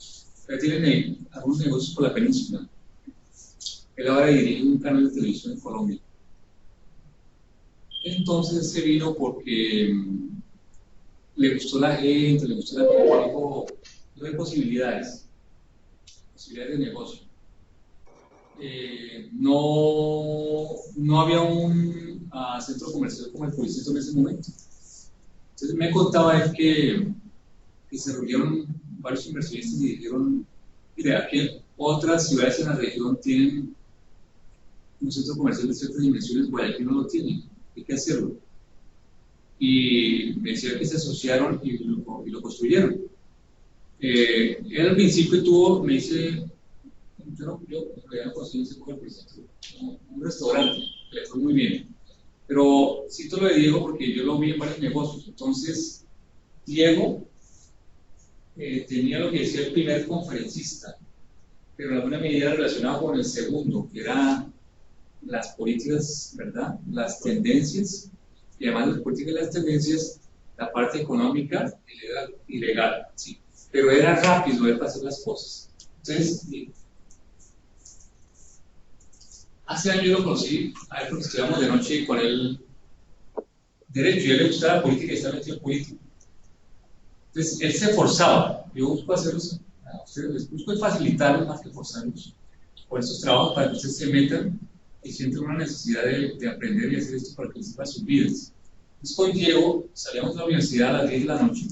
tiene algunos negocios por la península. Él ahora dirige un canal de televisión en Colombia. Entonces se vino porque le gustó la gente, le gustó la gente, dijo, no hay posibilidades de negocio. No había un centro comercial como el Policentro en ese momento. Entonces me contaba él que se reunieron varios inversionistas y dijeron, mire, aquí otras ciudades en la región tienen un centro comercial de ciertas dimensiones, Guayaquil no lo tiene, hay que hacerlo. Y me decía que se asociaron y lo construyeron. Él al principio me dice, yo no conseguí ese Policentro, un restaurante, le fue muy bien. Pero cito lo de Diego porque yo lo vi en varios negocios. Entonces, Diego tenía lo que decía el primer conferencista, pero en alguna medida relacionado con el segundo, que era las políticas, ¿verdad? Las tendencias, y además de las políticas y las tendencias, la parte económica y legal, sí. Pero era rápido para hacer las cosas. Entonces, hace años yo lo conocí, a él porque estudiamos de noche con él derecho, y a él le gustaba la política y estaba metido en política. Entonces, él se esforzaba. Yo busco hacerlos, a ustedes les busco facilitarlos más que forzarlos por estos trabajos para que ustedes se metan y sientan una necesidad de aprender y hacer esto para que les sirva sus vidas. Entonces, con Diego salíamos de la universidad a las 10 de la noche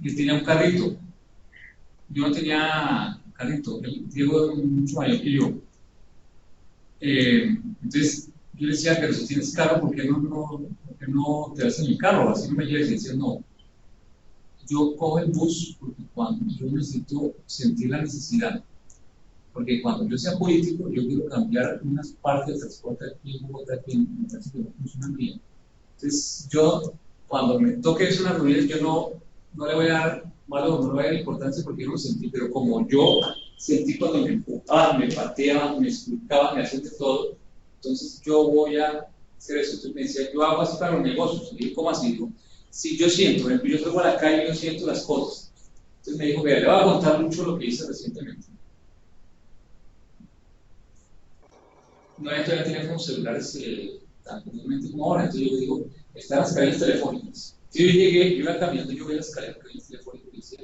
y él tenía un carrito. Yo no tenía carrito, Diego es mucho mayor que yo. Entonces yo le decía, pero si tienes carro, ¿por qué no te vas en el carro? Así no me lleves. Y decía, no, yo cojo el bus porque cuando yo necesito sentir la necesidad, porque cuando yo sea político, yo quiero cambiar unas partes del transporte aquí en Bogotá que me parece que no funcionan bien. Entonces yo, cuando me toque eso en las reuniones, yo no le voy a dar valor, no le voy a dar importancia porque yo no lo sentí, pero como yo sentí cuando me empujaban, me pateaban, me explicaban, me hacían de todo, entonces yo voy a hacer eso. Entonces me decía, yo hago así para los negocios. Y dije, ¿cómo así? Digo, si yo siento, por ejemplo, yo salgo a la calle y yo siento las cosas. Entonces me dijo, mira, le voy a contar mucho lo que hice recientemente. No hay todavía teléfonos celulares tan comúnmente como ahora. Entonces yo digo, están las cadenas telefónicas. Si yo llegué, yo iba caminando, yo veía las cadenas telefónicas y decía,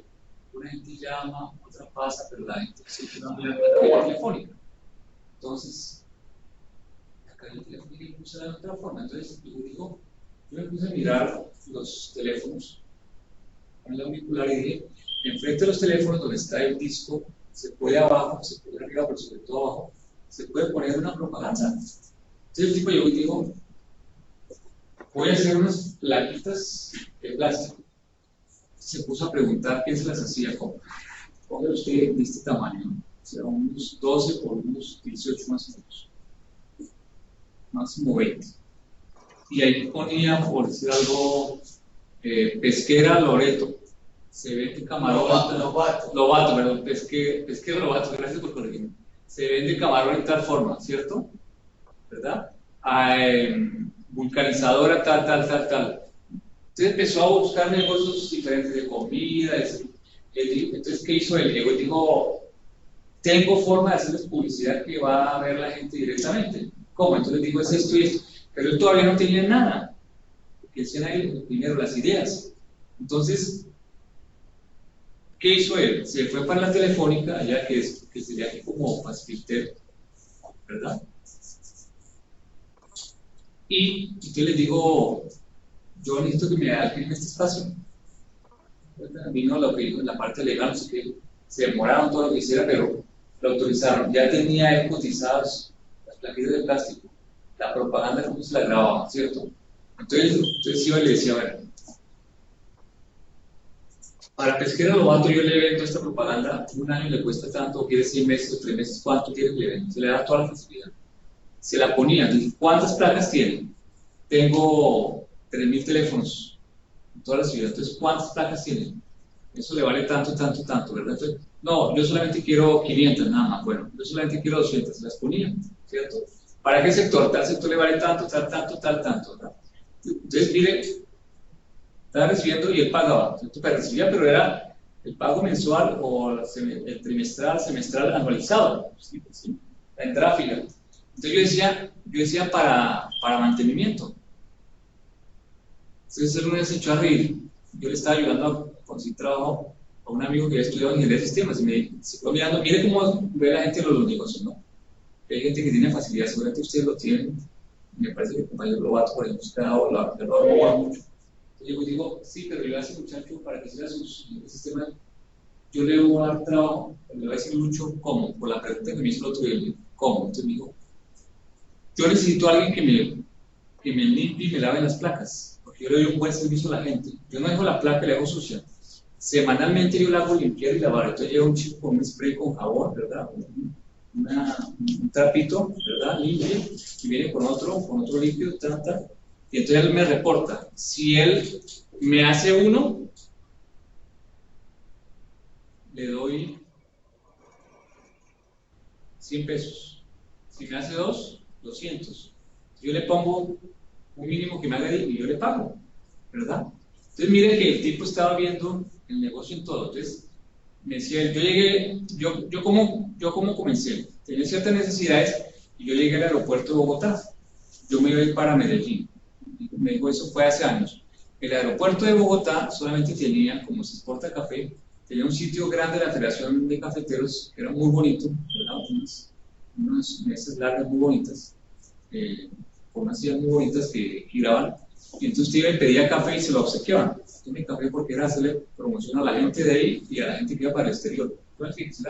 una gente llama, otra pasa, pero la gente siempre no mira la cadena telefónica. Entonces, la cadena telefónica impulsa de otra forma. Entonces yo me puse a mirar los teléfonos con el auricular y dije, enfrente de los teléfonos donde está el disco, se puede abajo, se puede arriba, pero sobre todo abajo, se puede poner una propaganda. Entonces el tipo llegó y dijo, voy a hacer unas plaquitas de plástico. Se puso a preguntar quién se las hacía, cómo. Póngale usted de este tamaño, o sea, unos 12 por unos 18 más o menos, máximo 20. Y ahí ponía, por decir algo, pesquera Loreto, se vende camarón, Lobato, perdón, pesquera Lobato, gracias por corregirme. Se vende camarón en tal forma, ¿cierto? ¿Verdad? Vulcanizadora tal. Entonces empezó a buscar negocios diferentes de comida. Entonces, ¿qué hizo él? Llegó y dijo, tengo forma de hacerles publicidad que va a ver la gente directamente. ¿Cómo? Entonces digo, es esto y esto. Pero él todavía no tenía nada. Porque decían ahí primero las ideas. Entonces, ¿qué hizo él? Se fue para la telefónica, allá que sería aquí como Paspilter, ¿verdad? Y yo les digo, yo necesito que me alquilen este espacio. Vino lo que dijo en la parte legal, no sé qué, se demoraron todo lo que hiciera, pero lo autorizaron. Ya tenía él cotizadas las plaquillas de plástico, la propaganda, cómo se la grababa, ¿cierto? Entonces iba y le decía, a ver, para Pesquera Lobato yo le vendo esta propaganda, un año le cuesta tanto, quiere 6 meses o 3 meses, ¿cuánto quiere que le venda? Se le da toda la facilidad. Se la ponía, dije, ¿cuántas placas tiene? Tengo 3.000 teléfonos en toda la ciudad, entonces ¿cuántas placas tiene? Eso le vale tanto, tanto, tanto, ¿verdad? Entonces, no, yo solamente quiero 500 nada más, bueno, yo solamente quiero 200, se las ponía, ¿cierto? ¿Para qué sector? Tal sector le vale tanto, tal, tanto, tal, tanto, ¿verdad? Entonces, mire, estaba recibiendo y él pagaba, ¿cierto? Pero recibía, pero era el pago mensual o el trimestral, semestral, anualizado, ¿sí? ¿Sí? La entrada fija. Entonces yo decía para mantenimiento. Entonces él una vez se echó a reír. Yo le estaba ayudando a conseguir trabajo a un amigo que había estudiado ingeniería de sistemas y se quedó mirando, mire cómo ve la gente los negocios, ¿no? Hay gente que tiene facilidad, seguramente ustedes lo tienen. Me parece que el compañero Lobato, por ejemplo, se ha dado lo ha mucho. Entonces yo digo, sí, pero yo a ese muchacho para que siga sus sistemas, yo le voy a dar trabajo, le voy a decir mucho cómo, por la pregunta que me hizo el otro día, ¿cómo? Entonces me dijo, yo necesito a alguien que me limpie y me lave las placas, porque yo le doy un buen servicio a la gente. Yo no dejo la placa, le hago sucia. Semanalmente yo la hago limpiar y lavar. Entonces llega un chico con un spray con jabón, ¿verdad? Un trapito, ¿verdad? Limpio, y viene con otro limpio, tal. Y entonces él me reporta. Si él me hace uno, le doy 100 pesos. Si me hace dos, 200. Yo le pongo un mínimo que me haga y yo le pago, ¿verdad? Entonces miren que el tipo estaba viendo el negocio en todo. Entonces me decía, yo como comencé, tenía ciertas necesidades y yo llegué al aeropuerto de Bogotá. Yo me iba a ir para Medellín. Me dijo, eso fue hace años. El aeropuerto de Bogotá solamente tenía, como se exporta café, tenía un sitio grande de la Federación de Cafeteros, que era muy bonito, ¿verdad? Unas mesas largas muy bonitas, con unas sillas muy bonitas que giraban, y entonces usted iba y pedía café y se lo obsequiaban. Tome café porque era hacerle promoción a la gente de ahí y a la gente que iba para el exterior. Entonces,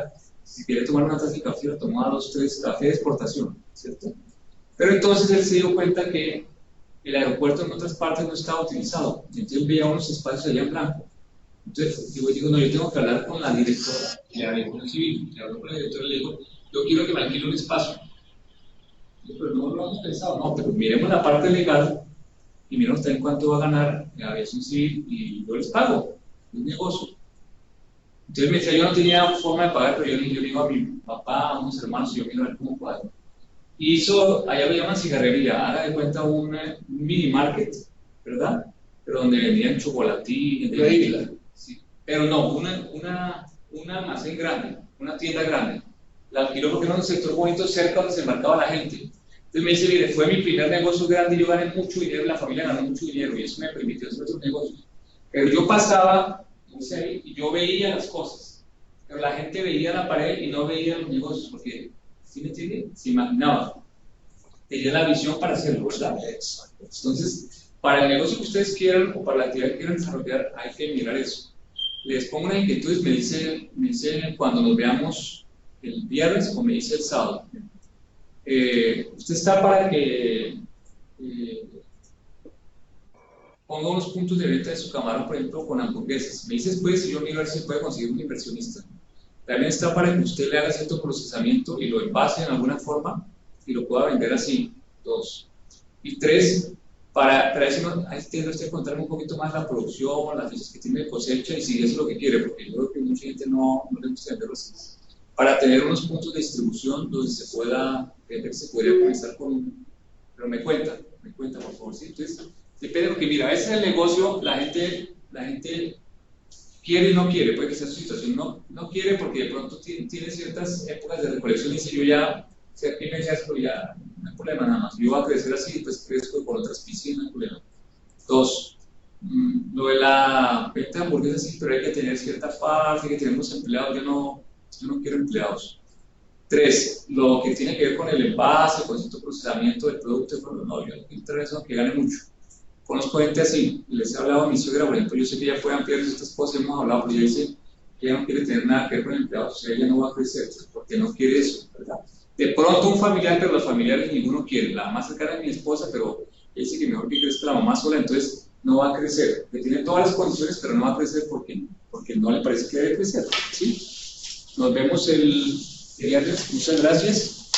si quiere tomar una taza de café, lo tomaba 2 o 3 café de exportación, ¿cierto? Pero entonces él se dio cuenta que el aeropuerto en otras partes no estaba utilizado, entonces veía unos espacios allá en blanco. Entonces digo, no, yo tengo que hablar con la directora, le hablé con el civil, le hablé con la directora y le digo, yo quiero que me alquile un espacio. Pero no lo hemos pensado, no, pero miremos la parte legal y miremos también cuánto va a ganar la aviación civil y yo les pago, es un negocio. Entonces me decía, yo no tenía forma de pagar, pero yo le digo a mi papá, a unos hermanos, y yo miro a ver cómo pago. Hizo, allá lo llaman cigarrería, haga de cuenta un mini market, ¿verdad? Pero donde vendían chocolatín, sí. Pero no, un almacén grande, una tienda grande. La alquiló porque era un sector bonito cerca donde se embarcaba la gente. Entonces me dice, mire, fue mi primer negocio grande y yo gané mucho dinero, la familia ganó mucho dinero y eso me permitió hacer otros negocios. Pero yo pasaba, no sé, y yo veía las cosas, pero la gente veía la pared y no veía los negocios porque, ¿sí me entiende? Se imaginaba, tenía la visión para hacerlo, ¿verdad? Entonces, para el negocio que ustedes quieran o para la actividad que quieran desarrollar, hay que mirar eso. Les pongo una inquietud, me dice cuando nos veamos el viernes o me dice el sábado. Usted está para que ponga unos puntos de venta de su camarón, por ejemplo, con hamburguesas. Me dice después y yo miro a ver si puede conseguir un inversionista. También está para que usted le haga cierto procesamiento y lo envase en alguna forma y lo pueda vender así. 2. Y 3, para eso tiene usted que contarme un poquito más la producción, las fechas que tiene de cosecha y si eso es lo que quiere, porque yo creo que mucha gente no le gusta venderlo así. Para tener unos puntos de distribución donde se pueda vender, se podría comenzar con pero me cuenta, por favor. ¿Sí? Entonces, depende, porque mira, a veces el negocio, la gente quiere y no quiere, puede que sea su situación, no quiere porque de pronto tiene ciertas épocas de recolección y dice, yo ya, si aquí me esto, ya no hay problema nada más, yo voy a crecer así, pues crezco por otras piscinas, no hay problema. 2, lo de la venta de hamburguesas sí, pero hay que tener cierta parte, hay que tener unos empleados, yo no quiero empleados. 3, lo que tiene que ver con el envase, con el procesamiento del producto, no, yo no quiero entrar en eso, que gane mucho. Conozco gente así, les he hablado a mi suegra, por ejemplo, yo sé que ella puede ampliar estas cosas, hemos hablado, pero ella dice que ella no quiere tener nada que ver con el empleado, o sea, ella no va a crecer, porque no quiere eso, ¿verdad? De pronto un familiar, pero los familiares ninguno quiere, la más cercana es mi esposa, pero ella dice que mejor que crezca la mamá sola, entonces no va a crecer, que tiene todas las condiciones, pero no va a crecer porque no le parece que debe crecer, ¿sí? Nos vemos el viernes, muchas gracias.